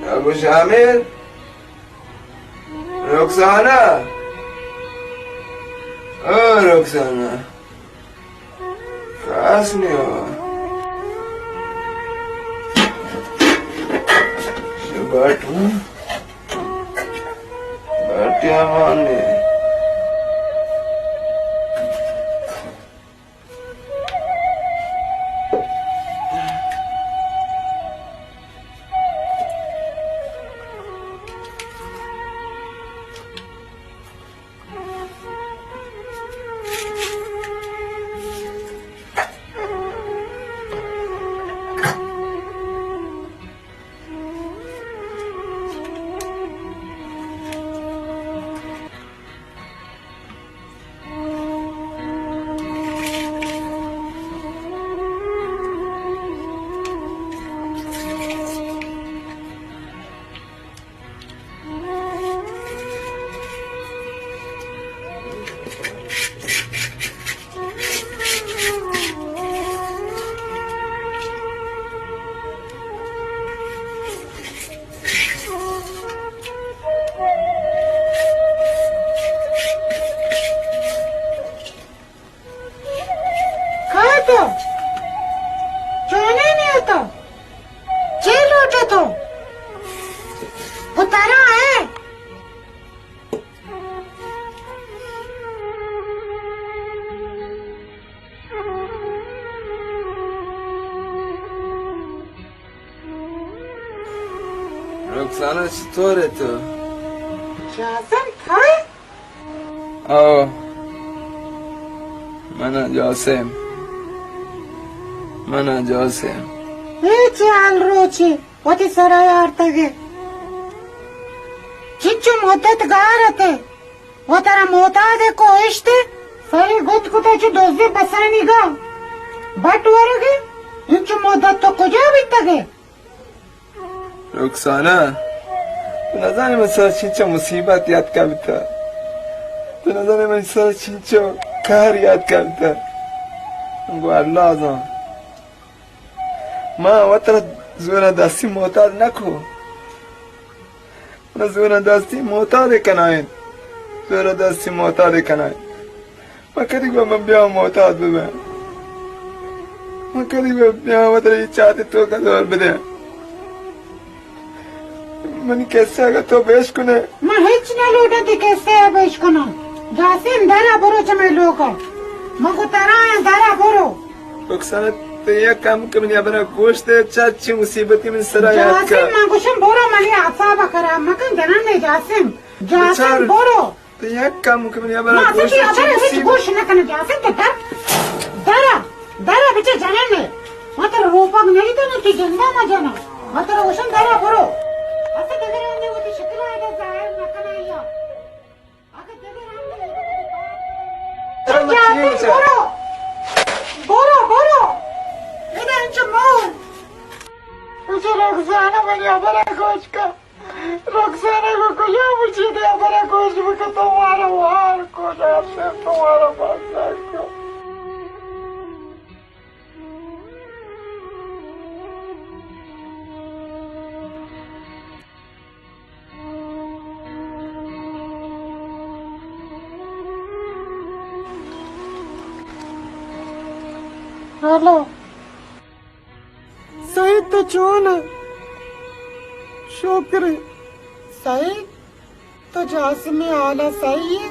ناکو شامل رخسانہ او رخسانہ خاص نہیں ہوا بیٹھوں بیٹھیا مانے رخسانہ چطوره تو؟
جاسم توی؟
او منم جاسم
هیچی حال روچی وتی سرای آرتگه چیچو مدت گارته و ترا معتاد کوشته سری گت کتا چو دوزی بسانی گا بٹ ورگی اینچو مدت تو کجا بیتگه
رخسانه تو نزانی من سر چینچه مصیبت یاد کبیتا تو نزانی من سر چینچه کار یاد کبیتا گو اللہ ازان ما وطر زورا دستی معتاد نکو من زورا دستی معتاد کناین زورا دستی معتاد کناین ما کدی گو من بیام معتاد ببین ما کدی گو بیام وطر یہ چاہتی تو کا زور بدین من کیسے اگر تو بیش کنے
من هیچ نلوٹا تی کیسے بیش کنم جاسم درا برو چمه لوگا مگو ترایا درا برو
رخسانه تو یہ کام کرنی ابرا گوشت چاچی مصیبتی من سرا یاد کر
جاسم من گوشم برو ملی عصابا کرم مکن جنن جاسم برو
تو یہ کام کرنی ابرا
ما
گوشت
سکی ابرا هیچ
چاچی
گوش نکنه جاسم تو درا بچه جنن ما تر روپاک نہیں تو نتی جنگا ما جنا ما تر گوشم درا برو اصلا دگر رنده ہوتی شکل آئیده ظاہر نکنه یا اگر دگر رنده جاسم برو ایده انچه مون مجھے رخسانہ بنی ابرا گوش کا رخسانہ کو کجا پوچھیده ابرا گوش بکا تمہارا وار کو جاسم تمہارا بازار کو हेलो सईद तो चोन शुक्र सईद तो जासमी आला सही है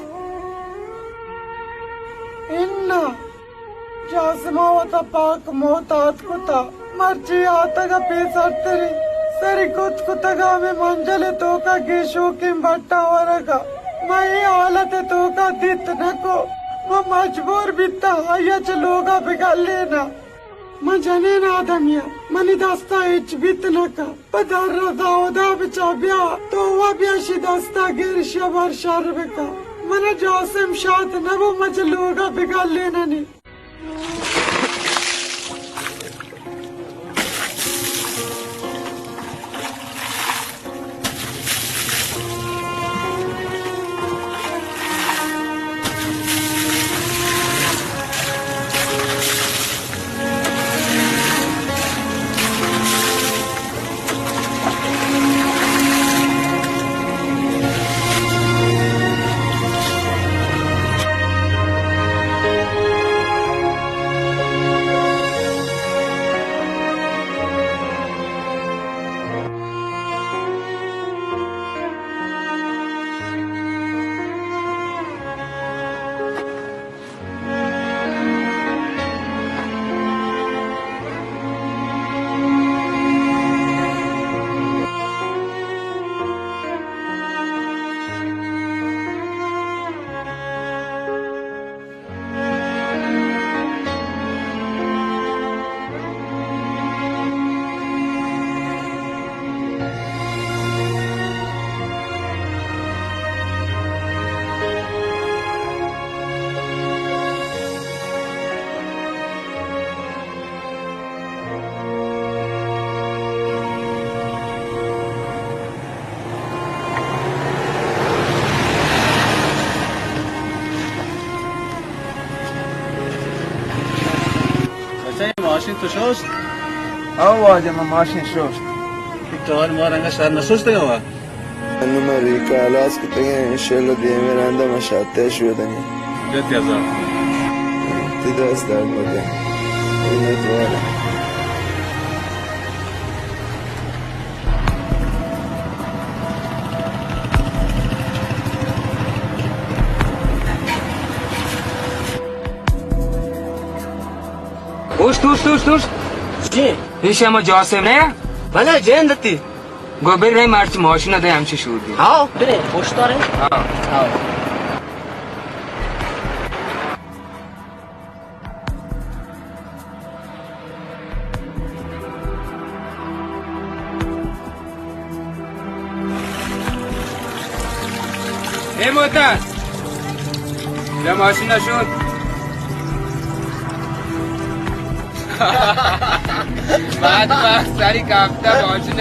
इन्ना जासमा होता पाक मोहतात कुता मर्जी आता का पेसर तेरी सरी कुछ कुतगा में मंजले तो का गेशो की बट्टा वरगा मैं हालत तो का दित नको मैं मजबूर बिता आया चलोगा बिगाड़ लेना मैं जने ना आदमिया मनी दास्ता एच बित नका पदार रदा ओदा बिचा ब्या तो हुआ ब्या शी दास्ता गिर शबर शर्ब का मने जासिम शात नबो मज लोगा बिगाड़ लेना नहीं
ماشین تو شست؟
واجه ما ماشین شست
تو حال ما رنگا شهر نشسته گوا
أنا مريكا لاس كتاعي إن شاء الله ديمين عندها مشاهدة شو دنيا
جت يا زلمه
تدرس ده المدة النتوالة
توش چی؟ هیچ ما جاسم نه؟ بله جن دتی گوبر رای مارچ ماشین ده همچه شد
ها بره خوش داره
ها ای موتر یا ماشین نشد بعد وقت سری کافته ماشین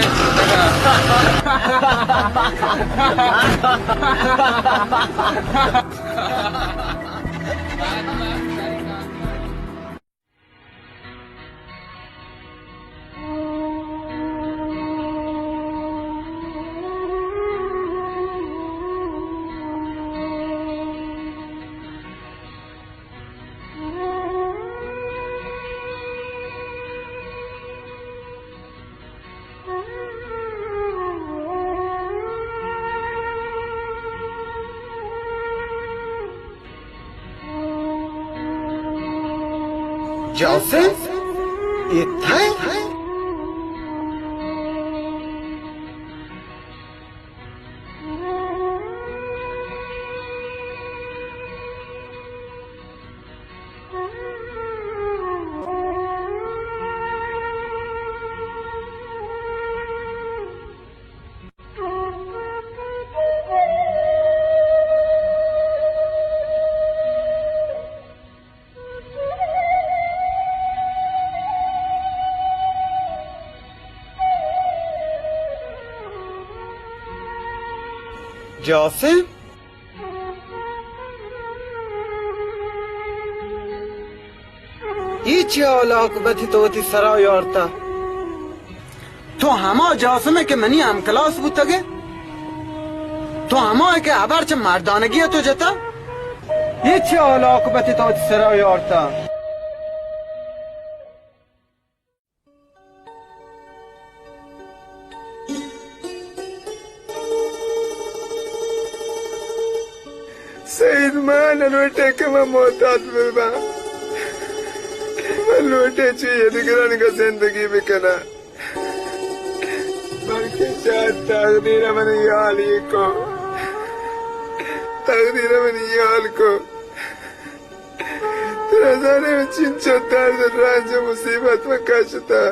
Joseph? Itay? Joseph? هیچی علاقبتی توتی سرای آرتا تو همه جاسمه که منی هم کلاس بودتگه تو همه که عبرچه مردانگی تو جتا هیچی علاقبتی توتی سرای آرتا
سید من لوٹے که من محتاط ببم من لوٹے چیه دیگرانی که زندگی بکنم بلکه شاید تقدیر من یه حالی کو تقدیر من یه حال کو در ازانه من چین چود درد رنج مصیبت و کشتا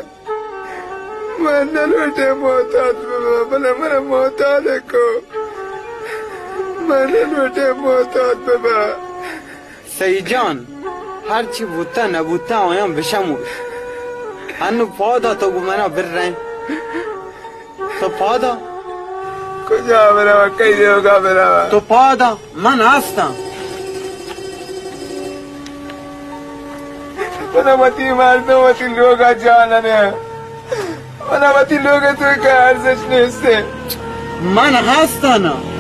من نلوٹے محتاط ببم بله من محتاط کو من نلوٹے محتاط ببم
سید جان هرچی بودتا نبودتا آیام بشموش هنو پادا تو گمنا برن تو پادا
کجا برم کئی ہوگا برم
تو پادا من هستم
منامتی مردم وتی لوگا جاننه منامتی لوگا توی که ارزش نیسته
من هستم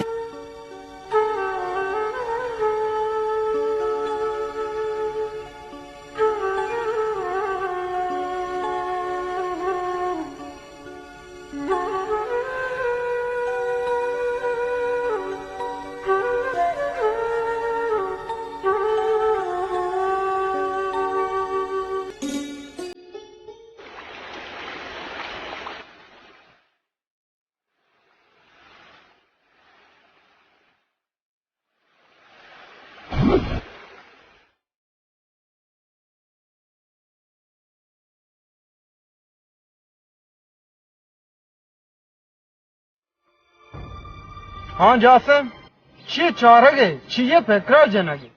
हाँ जासिम ची चारगे ची ये फकरा जनगे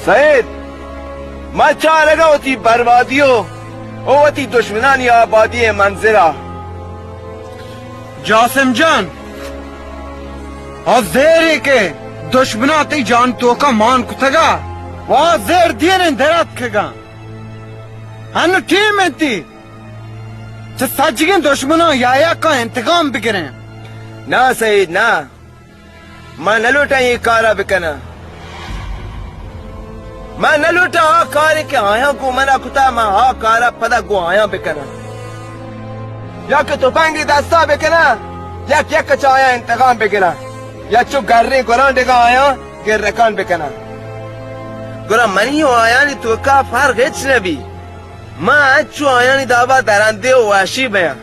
सईद मैं चाह लगा होती बर्बादियों होती दुश्मनानी आबादी मंजिरा
जासिम जान और जेरी के दुश्मनाती जान तो का मान कुतगा वहाँ जेर दिए दरात खेगा हनु टीम थी सजगे दुश्मनों या का इंतकाम बिगड़े
ना सईद ना मैं न लूटा ये कारा बिकना मैं न लूटा हा कार के आया को मना कुता मैं हा कारा पदा को आया बिकना या कि तो पांगी दास्ता बिकना या क्या कचाया इंतकाम बिकना या चुप गर्रे कुरान देगा आया गिर रकान बिकना गुरा मनी हो आया नहीं तो का फार गेच नबी मां अच्छो आया नहीं दावा दरांदे हो वाशी बया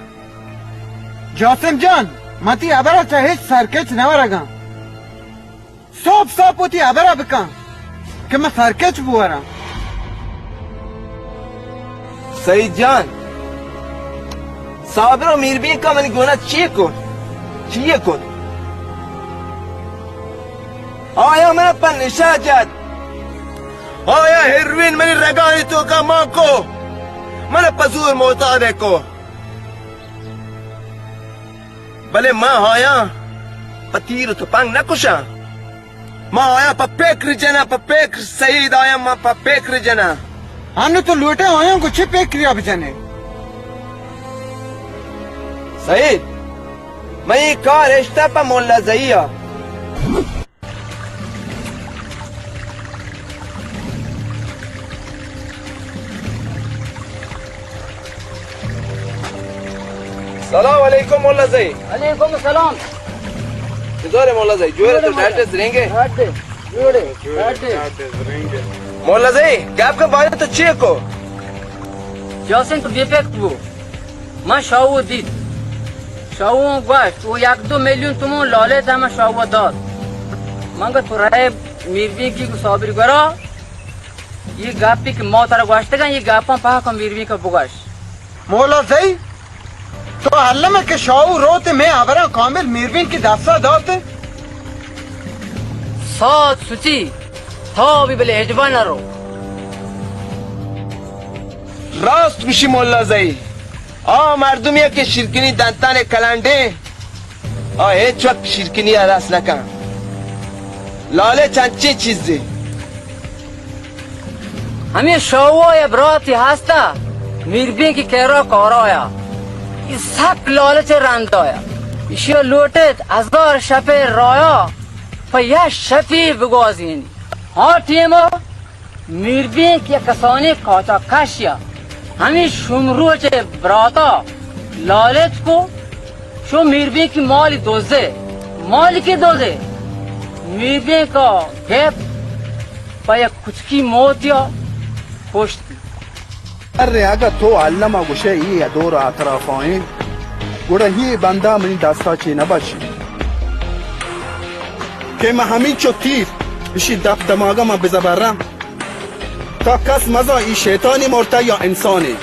जासिम जान मती अबरा चाहे सरकेच नवरगा सोप होती अबरा बिका कि मैं सरकेच बुआरा
सईद जान साबरो मीरबी का मन गुना चाहिए को आया मैं पर निशाजत आया हेरोइन मैंने रगानी तो का मां को मैंने पसूर मोहताज को भले मां आया पतीर तो पंग न कुशा मां आया पपेक सईद आया मां पपेक जना
हनु तो लूटे आया को छिपे क्रिया बचने
सईद मैं ये कार रिश्ता पर मोल्ला जइया सलाम वालेकुम मोल्ला जई
वालेकुम सलाम
जोरे मोल्ला जई जोरे तो डांटेस रहेंगे मोल्ला जई क्या आपका बात तो चाहिए को
जासिम तो बेफेक्ट वो मैं शाहू दीद शाहू गोश्त वो 1-2 मिलियन तुम लाले था मैं शाहू दाद मंग तो रहे मीरवी की साबिर करो ये गापी की मौत आ गोश्त का ये गापा पहा को मीरवी का बुगाश
मोला सही तो अल्लाह में के शाहू रोते मैं आबरा कामिल मीरवीन की दास्ता दाते
साथ सुची था भी बले एजबान रो
रास्त मिशी मोल्ला जई आ मर्दुमिया के शिरकिनी दांताने कलांडे आ हेच वक्त शिरकिनी आरास नका लाले चांची चीज दे
हमें शाहू या बरात हास्ता मीरवी की केरो कोरोया इसक लालच रांदोया इशियो लूटेत अजगर शफे रोया फया शफी बगोजीनी हाँ टीमो मीरबी की कसानी काचा काशिया हमी शुमरू चे ब्राता लालच को शो मीरबे की मौल दोजे मौल के दोजे मीरबे का गैप पाया कुछ की मौत या खुश
अरे अगर तो अल्लामा गुशे ये दौर अतराफाइन गुड़ा ही बंदा मनी दास्ता ची न बची के मैं हमी चोतीर इसी दफ दमागा में बिजबर्रा का कस मजा ई शैतानी मोरता या इंसानी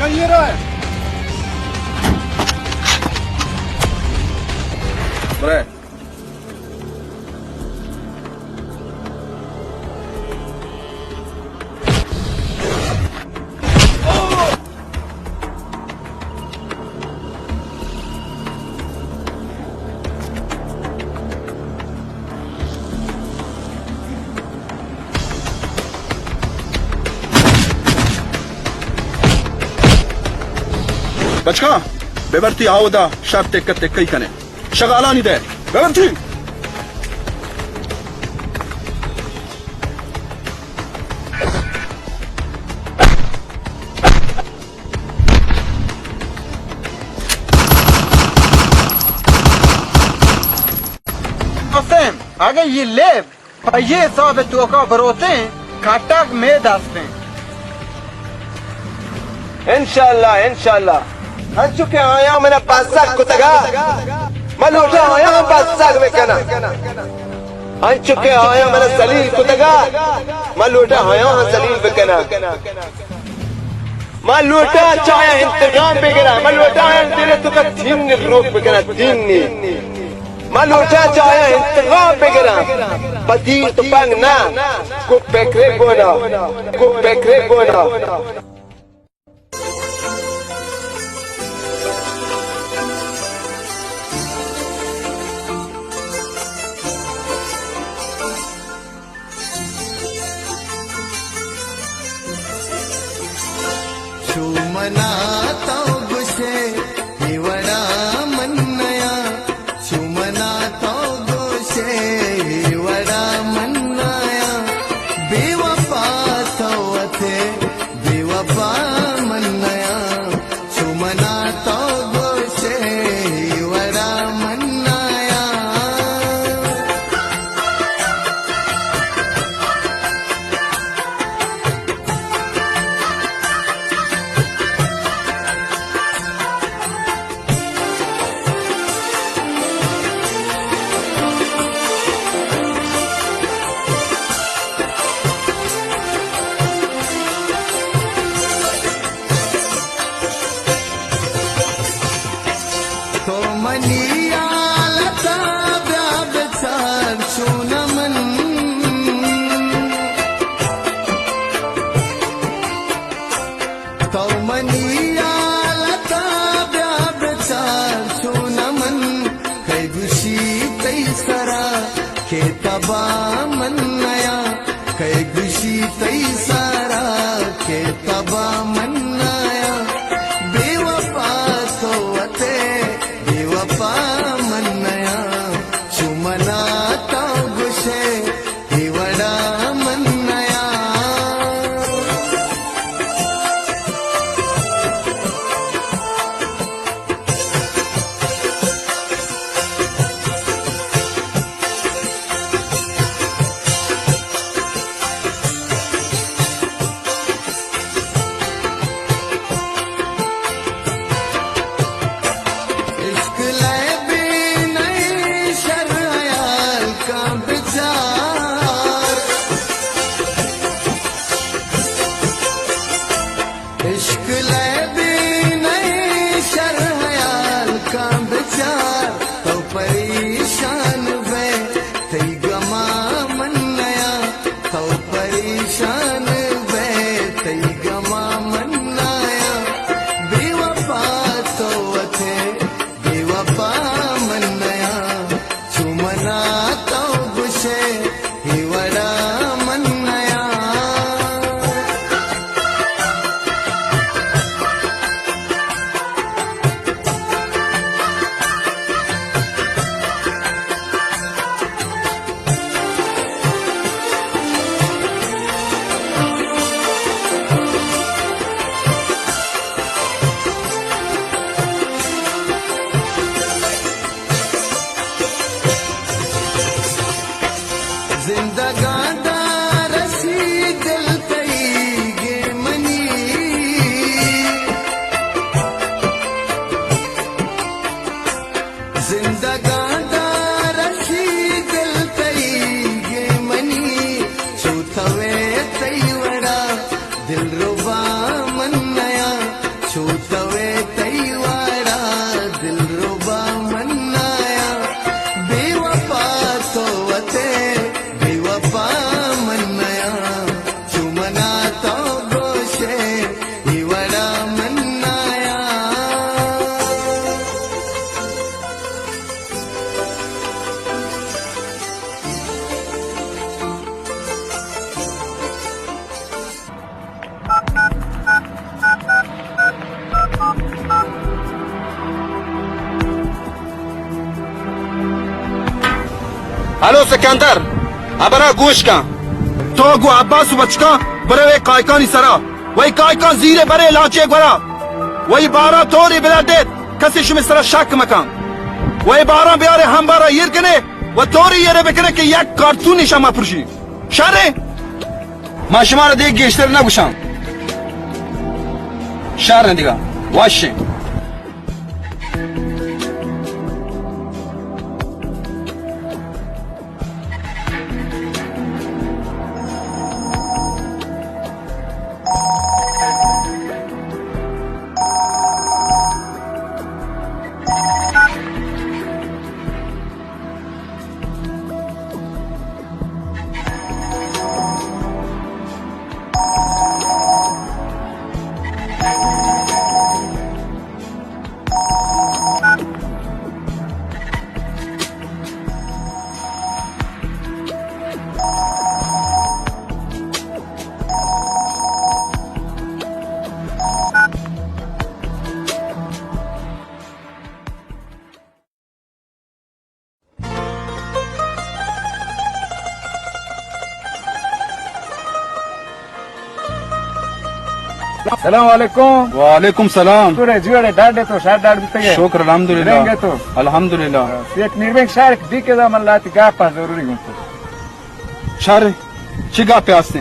ये रहा है
Brad.
बचका बेबरती आओदा शर्त कत्ते कई कने शगालानी दे बेबरती
आगे ये लेब और ये सब तो का बरोते काटक में दसते
इंशाल्लाह इंशाल्लाह हन चुके आया मैंने पासक कुतगा मलूटा आया पासक में कहना हन चुके आया मैंने सलील कुतगा मलूटा आया सलील में कहना मलूटा चाहे इंतजाम पे कहना मलूटा आया तेरे तो का दिन रोक पे कहना दिन मलूटा चाहे इंतजाम पे कहना पति तो पंग ना को पेकरे बोना
चुमना तो गुशे हिवड़ा मन्नया चुमना तो गुशे हिवड़ा मन्नया बेवफा तो थे बेवफा मन्नया चुमना तो गुशे हिवड़ा मन्नया तो मनिया लता ब्याब चार चूनमन तो मनिया लता ब्याब चार चूनमन कई गुशी कई सरा के तबा मन्नया कई गुशी कई सारा के तबा मन्नया बेवफा तो अते बेवफा मन्नया चुमना तो गुशे हिवड़ा मन्नया जिंदगान दा रसी दिल तई गे मनी जिंदगान दा रसी दिल तई गे मनी छूथवे तई वड़ा दिल रुबा मन नया छूथवे तई वड़ा दिल रुबा मन नया बेवफा तो वते बेवफा मन नया चुमना तो गोशे ही वड़ा मन नया
الو سکندر ابرا گوش کن تو گو عباس و بچکا بره کایکانی سرا وی کایکان زیره بره لاچه گورا وی بارا توری بلدید کسی شمی سرا شک مکن وی بارا بیاره هم بارا یر کنه و توری یره بکنه که یک کارتونی شما پرشی شره ما شما را دیگه گشتر نگوشم شهر دیگه واشه
सलाम वालेकुम
वालेकुम सलाम
तो रे जुड़े डाडे तो शार डाड बितगे
शुक्र अल्हम्दुलिल्लाह
रहेंगे तो
अल्हम्दुलिल्लाह
एक निर्वेक शार दी के zaman लाती गा पा जरूरी गुंतो
शारे चिगा पे आस्ते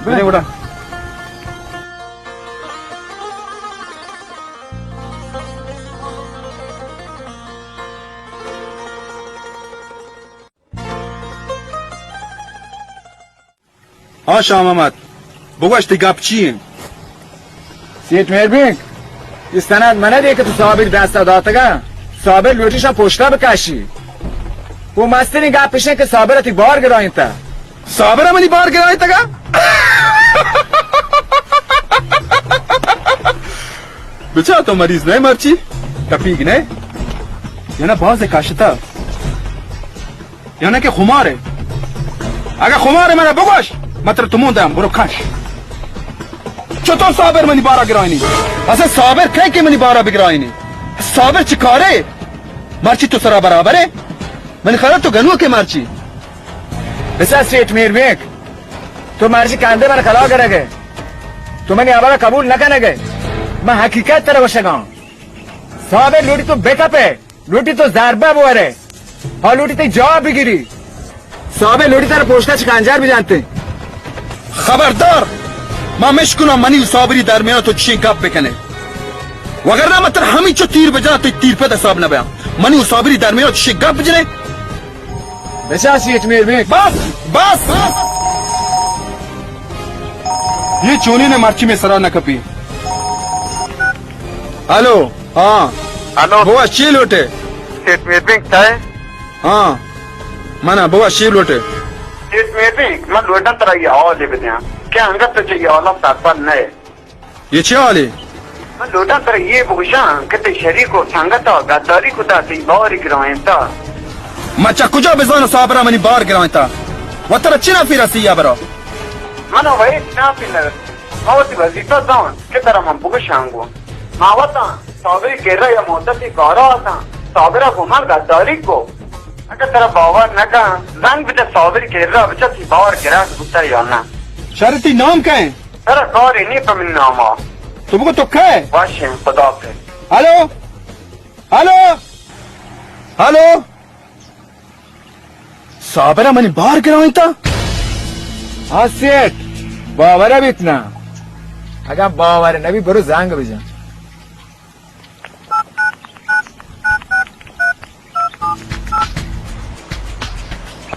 बड़े बड़ा ها شاه محمد بگوش دی گپ چیه
سیت میربینگ استند منه دیگه که تو صابر دست دادتگه صابر لوٹیشا پشتا بکشی و مستری گپ پیشه که صابر تی بار گراین تا
صابر منی بار گراین تگه بچه تو مریض نه مرچی تپیگ نه یا نه باز کاشتا یا نه که خماره اگه خماره منه بگوش متر تو موندم برو کش چطور صابر منی بارا گراینی اصلا صابر کی که منی بارا بگراینی صابر چی کاره مرچی تو سرا برابره منی خیلی تو گنو که مرچی
بسا سیت میربینگ تو مرچی کنده من خلا کرده تو منی آبارا قبول نکنه من حقیقت تره باشگم صابر لوٹی تو بیٹا پہ لوٹی تو ضربه بواره ها لوٹی تو جواب بگیری صابر لوٹی تر پوشتا چکنجر بھی جانتے
خبردار ما مشکنم منی و صابری در میان تو چین گپ بکنه وگرنه متر همین چو تیر بجنه تو تیر پد حساب نبیم منی و صابری در میان تو چین گپ بجنه
بسا سیت میربینگ
بس ये चोनी ने मर्ची में सरा न कपी हेलो हाँ
हेलो
बुआ शी लोटे
स्टेट मीटिंग है
हाँ मना बुआ शी लोटे
स्टेट मीटिंग मैं लोटा तरह ये और ले बिते हैं क्या अंगत तो चाहिए और लोग तात्पर नए
ये क्या वाले
मैं लोटा तरह ये बुशा कितने शरीक को संगत और गद्दारी को ताती बाहर ही गिराएं था
मचा कुछ बेजान साबरा मनी बाहर गिराएं था वो तरह चिना फिर सिया बरो
मनो वही ना फिर मावती वजीफा जाऊं कि तरह मैं बुशांगो मावता साबरी केरा या मोहतती गौरव आता साबरा घुमा गद्दारी को अगर तरह बावर न का रंग बिते साबरी केरा बचा थी बाहर गिरा गुस्सा याना
शरती नाम क्या है
तरह गौर इन्हीं पर मिलना माँ
तुमको तो क्या है
वाशिंग खुदा पे
हेलो हेलो हेलो साबरा मनी बाहर गिराई था
हाँ सेठ बावरा भी इतना अगर बावरा नबी बरो जांग बिजा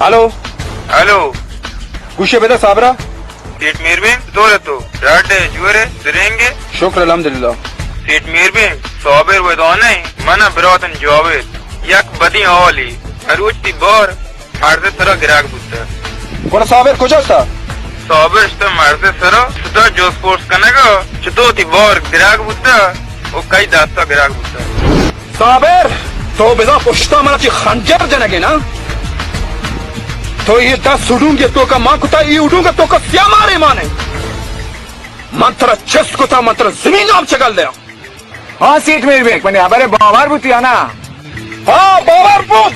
हेलो
हेलो
कुछ बेटा साबरा
सेठ मीरबिंग दो तो राटे जुरे सिरेंगे
शुक्र अल्हम्दुलिल्लाह
सेठ मीरबिंग साबिर वदोने मना बिरोतन जवाबे यक बदी ओली अरुचती बोर मारते सरो गिराक बुद्धा
कोण साबिर कुछ था
साबिर तो मारते सरो सुधा जो स्पोर्ट्स कनेगा चुतो ती बोर गिराक बुद्धा वो कई दास्ता गिराक बुद्धा
साबिर तो बेजा पुश्ता मना ची खंजर जनगे ना तो ये 10 उड़ूंगे तो का मां कुता ये उड़ूंगा तो का क्या मारे माने मंत्र चेस्ट कुता मंत्र जमीन आप चगल दे
हाँ सेठ मीरबिंग मने हमारे बावर बुतिया ना
हाँ बावर बूत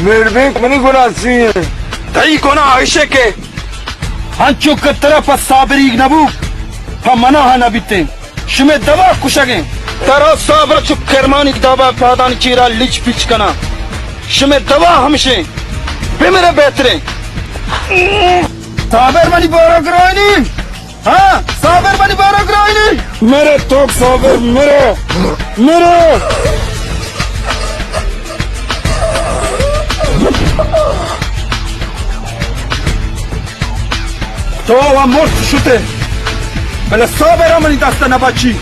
मीरबिंग मनी गुना सी
दही कोना आयशे के हंचु के तरफ साबरी नबू हम मना है नबीते शुमे दवा कुशगे तरा साबर चुप करमानी दवा पादान चीरा लिच पिच कना शुमे दवा हमशे बे मेरे बेहतरे साबर मनी बोरा ग्राइनी हाँ साबर मनी बोरा ग्राइनी मेरे तो साबर मेरे तो वह मोर्च शुते بله صابر امنی دست نباچی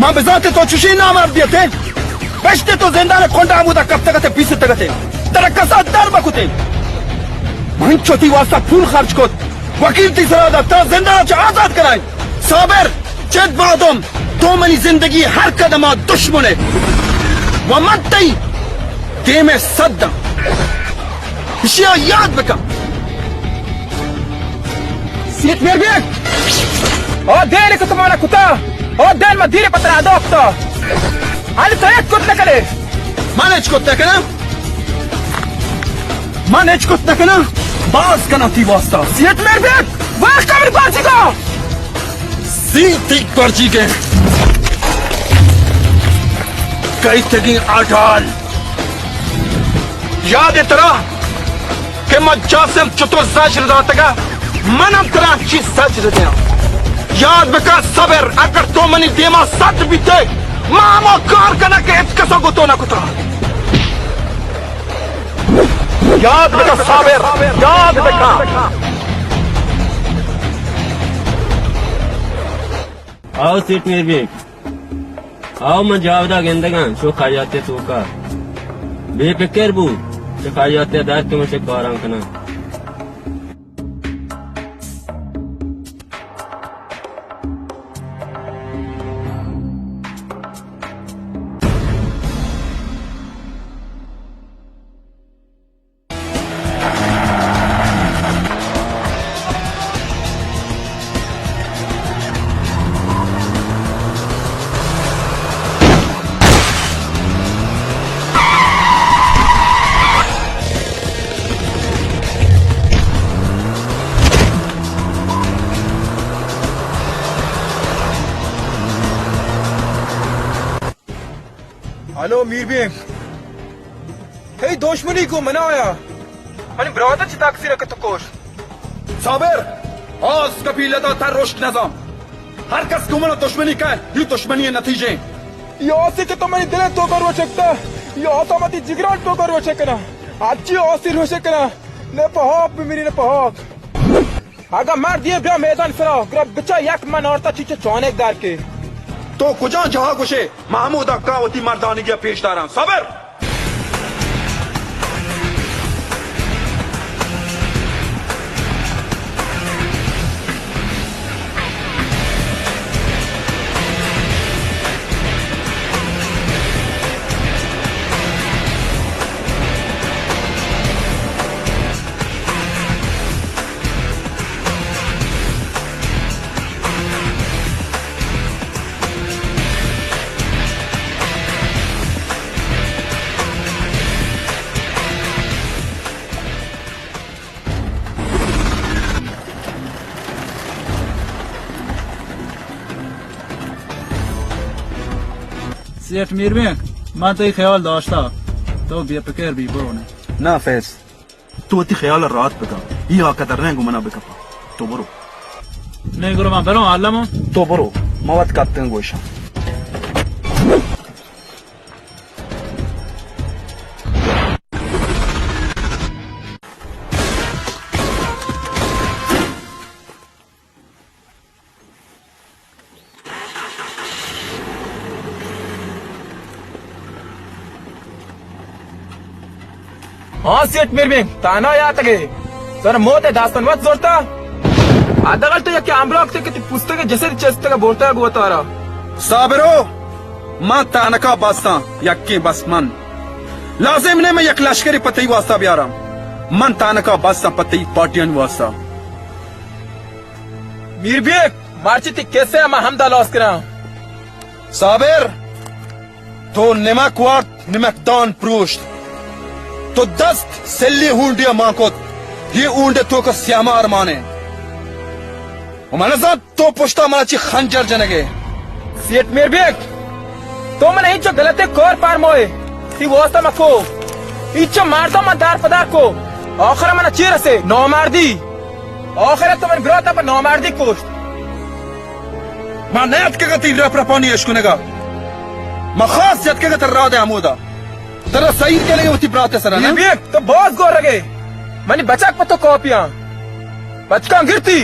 मां बेजाते तो चुशी ना मार दिए थे बेचते तो जिंदा ने खोंडा मुदा कब तक थे 20 तक थे तेरा कसा दर बकुते मन छोटी वास्ता फूल खर्च को वकील तीसरा दा तेरा जिंदा च आजाद कराए साबिर चेत बादम तो मनी जिंदगी हर कदम दुश्मन है वो मत्ती दे में सद्दा इशिया याद बका सीट मेर भी और देर को तुम्हारा कुत्ता और देर में धीरे पत्रा दोस्तो आले तो एक कुत्ते करे मानेज कुत्ते कना बाज कना थी वास्ता सीट मेर भी वाह कमर बाजी को सीटी पर्ची के कई तगी आठाल याद है तेरा कि मैं जासिम चतुर साज रहा मनम तेरा अच्छी सच रहे याद बका सबर अगर तो मनी देमा सच बीते मामा कार कना के इतकसो गुतो ना कुता याद बका सबर याद बका
आओ सीट में भी आओ मैं जावदा गेंदगा शो खा जाते तो का बेफिक्र बू शो खा जाते दाद के मुझे कारां कना
हेलो मीरबिंग हे दुश्मनी को मनाया मैंने ब्रादर चिताक से रखत कोश
साबिर आज कबीले दा तर रोश नजाम हर कस को मना दुश्मनी का ये दुश्मनी नतीजे
यासी के तो मैंने दिल तो करो सकता या तो मती जिगरान तो करो सकना अच्छी औसी रो सकना ने पहाप मेरी ने पहाप
اگه مردیه بیا میدان فرا گرب بچا یک من آرتا چیچه چانک دار که
تو کجا جها گوشه محمود اکاوتی مردانگی پیش دارم صبر
سیٹ میربین من تو خیال داشتا تو بیا فکر بی برونه
نه فیض تو تی خیال راحت بکن یا قدر نگو منا بکپا تو برو
نه گرو من برام علمو
تو برو مواد کاتن گوشم
हाँ सेठ मेरे ताना या तगे सर मोत है दास्तन मत जोड़ता आदगल तो क्या आंबलाक से कितनी पुस्तकें जैसे चेस्ते का बोलता है वो तारा
साबिरो मां तानका बास्ता यक्के बस मन लाजिम ने मैं यक लश्करी पति वास्ता ब्यारा मन तानका बास्ता पति पार्टियन वास्ता
मीर बेग मार्चिती कैसे हम हमदा लॉस करा
साबिर तो निमक वाट निमक दान प्रूष्ट तो दस्त सेल्ली हुंडिया मांकोत ये ऊंडे तो का श्यामार माने उमाने साथ तो पुष्टा मनाची खंजर जनगे
सेठ मेरे बेग तो मैंने इच्छ गलते कोर पार मोए ती वास्ता मको इच्छ मारता मैं दार पदार को आखिर मैंने चीर से नौ मार दी आखिर तो मैंने ग्रोथा पर नौ मार दी कोष्ट
मां नयत के गति रप्रपानी यशकुनेगा मां खास जत के गति रादे आमोदा तेरा सही के लिए होती प्रात है सर ना
ये तो बहुत गौर लगे मैंने बचा पतो कॉपियां बचका गिरती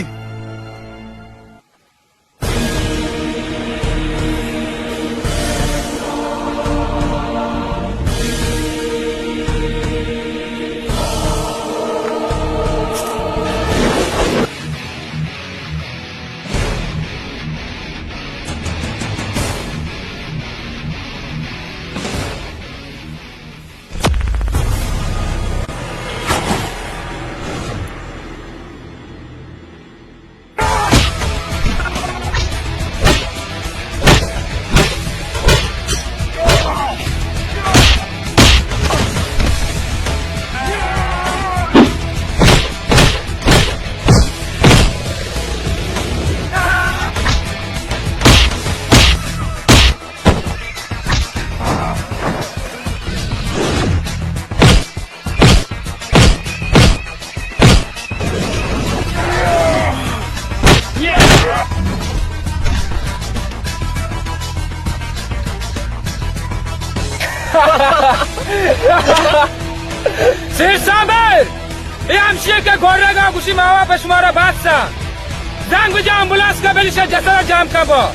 سیر صابر ای همشیه که گره گا گوشی ماوا به شماره بادسا زنگ بجا امبولانس که بلیشه جسد جمع کن با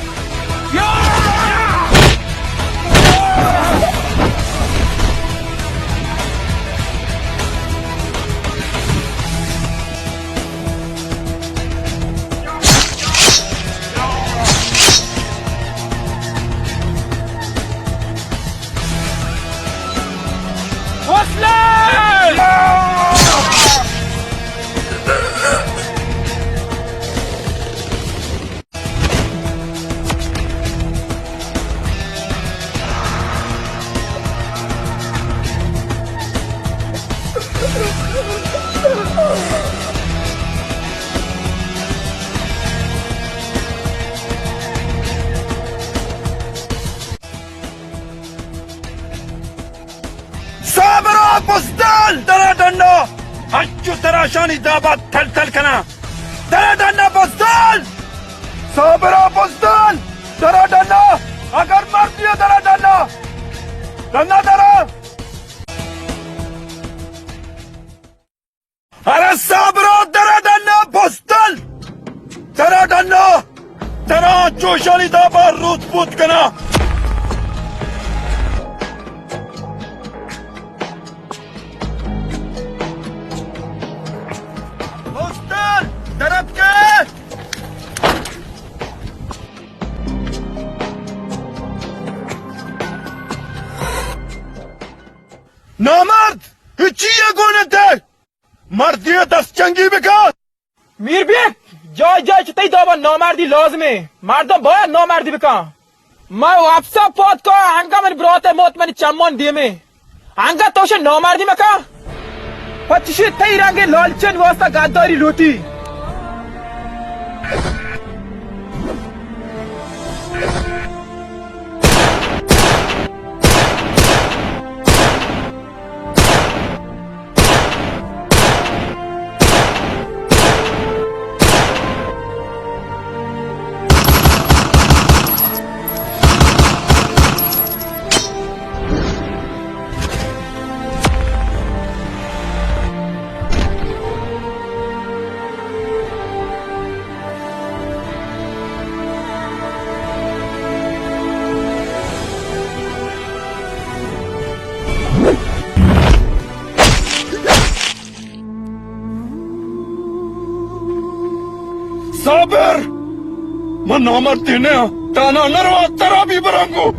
بزدل دره دنده هجو تراشانی داباد تل تل کنه دره دنده بزدل صابرا بزدل دره دنده اگر مردیه دره دنده دنده دره اره صابرا دره دنده بزدل نامرد چیه گونه مردی دست جنگی بکن.
میربیک جای جای چطوری دابا نامردی لازمه. مردم باید نامردی بکن. ما وابسا پاد که هنگا من برات موت من چمان دیمه هنگا توش نامردی مکن پچشی تایی رنگ لالچن واسطا گداری لوتی.
صابر من نامرد دینے تانا نروا ترا بھی برانگو.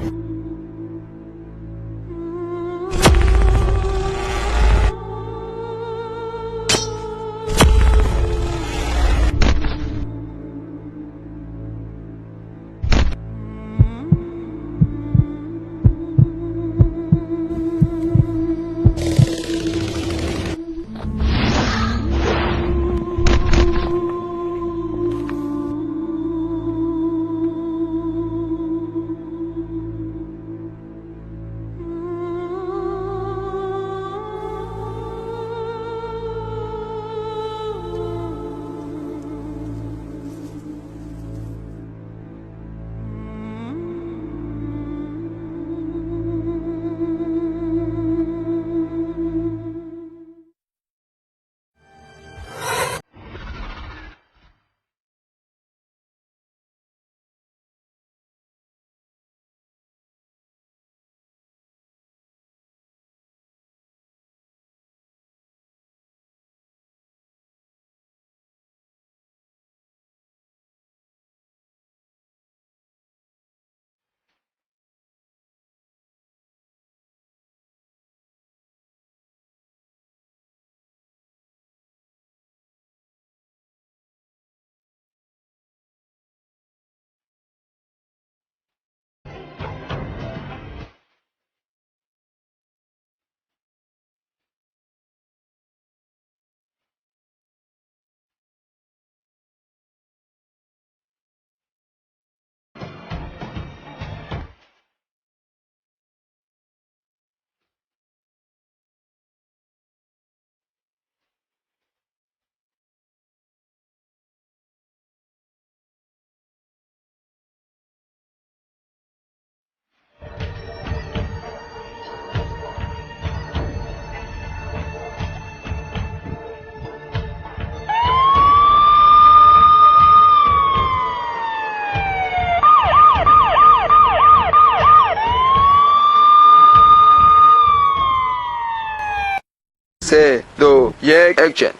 سه دو یک اکشن.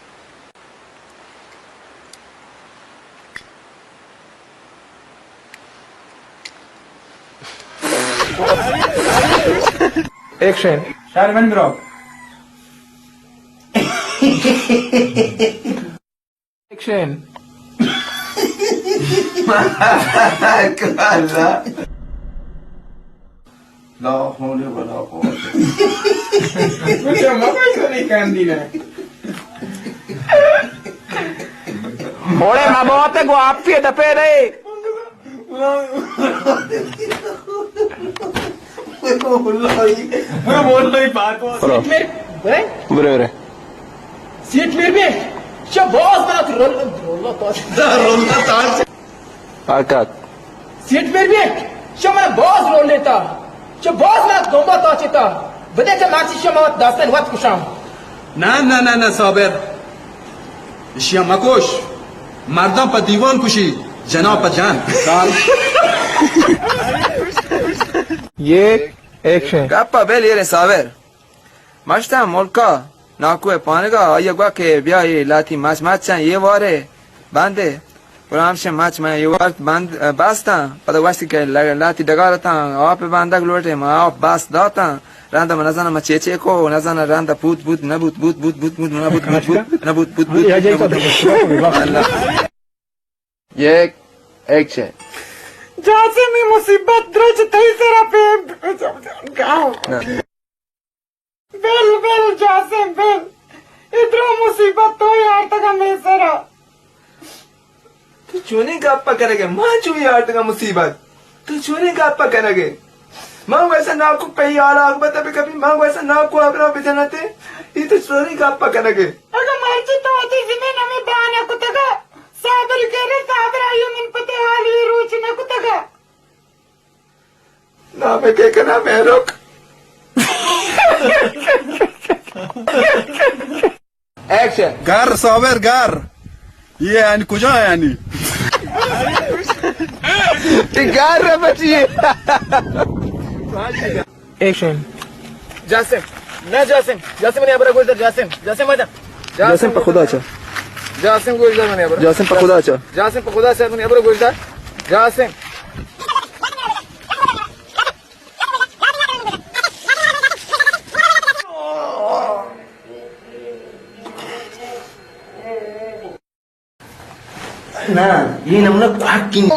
اکشن شهرمن برو. اکشن
کلا لا حول ولا قوة.
Mucho más con candina. Ore ma bote guappi da pere. Wallahi baat
Bro. Bro.
Seat मेरे पे शबाज बात रोला ताज
आकात
सीट मेरे पे शमन बॉस रोल लेता शबाज बात गोंबा ताचेता बदे के माक्सी शमावत दास्तन वत कुशाम
نه صابر اشیا مکوش مردم پا دیوان کشی جناب پا جان.
ये action
Kappa belire saber. Maçta molka nakue panega ayagwa ke biaye lati maçan ye vare bande Ramshe maç में ये बात बंद बास्ता पता वास्ती के लाती डगारता आप बंदा ग्लोटे में आप बास दाता رنده من نزنه ما چه کو نزنه رنده بود نبود بود نبود
یا جایی که
یک اکشن
جاسم این مصیبت درچ تایی سرا پی گاو بل جاسم بل ادرو مصیبت تو یار تک میں سرا
تو چونی گپا کرے گے ماں چو یار تک مصیبت تو چونی گپا کرے گے ماں ویسا نہ کو پہ یار آگ بتا بھی کبھی ماں ویسا نہ کو اگر بجنا تے یہ تو چونی گپا کرے گے
اگر مرچی تو ہوتی زمین ہمیں بانا کتگا صابر کرے صابر آئیو من پتے حالی روچ نہ کتگا
نہ میں کہ کنا میں روک
اکشن گر صابر گر یہ یعنی کجا یعنی
گر رہا بچیے
ایکشن
جاسم نہ جاسم نے ابرا گوش جاسم آجا جاسم پا خدا چا جاسم گوش دار میں ابرا جاسم پا خدا چا جاسم پا خدا چا میں ابرا گوش دار جاسم
نه یه نمونه حقی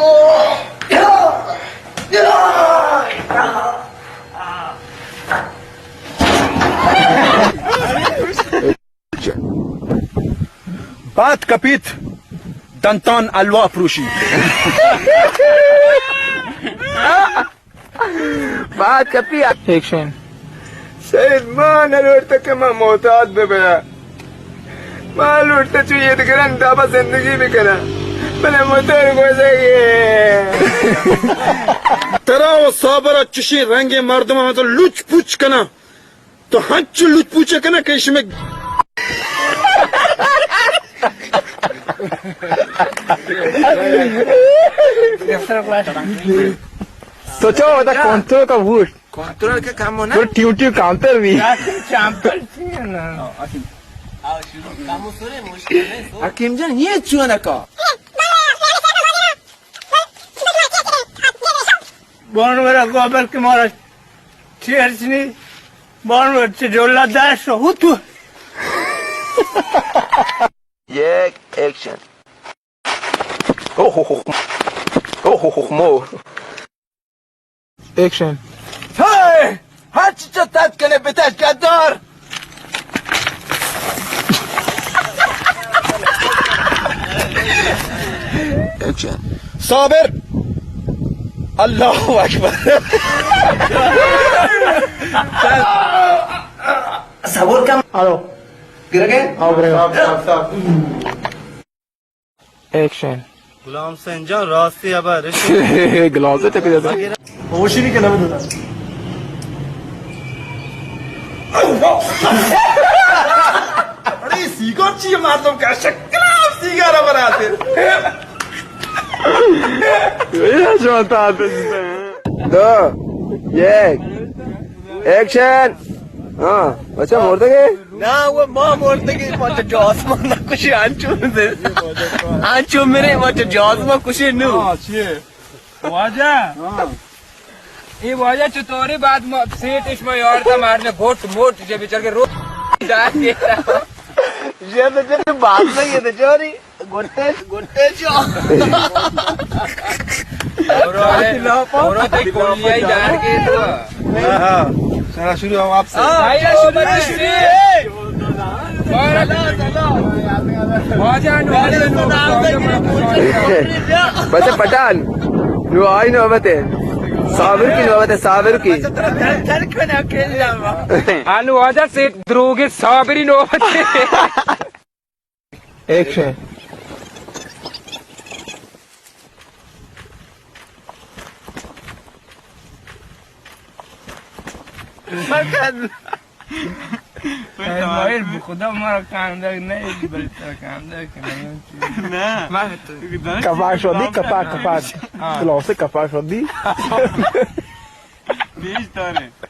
بعد کپیت دنتان الوا فروشی
بعد کپی
ایکشن
سید ما نلوڑتا کہ میں محتاط بے بیا ما لوٹتا چوئیے دکران دابا زندگی بھی کرا بلے موتور کو سکے
ترا و صابر چشی رنگ مردم تو لوچ پوچ کنا تو ہنچ لوچ پوچے کنا کہ اس میں
سوچو ہوتا کنٹرول کا ووٹ کنٹرول کا کام ہونا ٹیو کاؤنٹر بھی حکیم جان یہ چون کا
بان ورا گوبر کے مارا چیرچنی بان ور چجولا داش ہوتو
یک ایکشن اوه مو
ایکشن
هاي هات چتات کنه بتاش قدار ایکشن
صابر اللہ اکبر
صبر کم
آو
گر گئے
آو برے
ایکشن
غلام حسین جان راستی ابا
گلاس سے ٹک جاتا
ہوش ہی نہیں کنا بتا
ارے سیگار چیئے مردم کا شکل سیگارہ بناتے
دو یک ایکشن ہاں بچہ موڑ دے گے
نہ وہ ماں مورتے گی ماں جاس ماں نہ کچھ آنچو میرے ماں جاس ماں کچھ نو
واجہ یہ واجہ چطوری بعد سیٹ اس میں یار تھا مارنے بھوٹ موٹ جب چل کے رو ڈال دیتا
یہ تو جب بات نہیں ہے تو چوری گھٹے چو
اور تے کولیاں ہی ڈال کے تو
ہاں سارا شروع ہو آپ سے
آئیے شروع
بچہ پٹھان نو آئی نوبت ہے صابر کی نوبت ہے صابر کی
آنو واجہ سے دروگے صابری نوبت ہے
ایکشن
خدا ما کام دار نہیں بلتا کام دار نہیں
کپاش ودی کپاش کلاس کپاش ودی
بیچ داره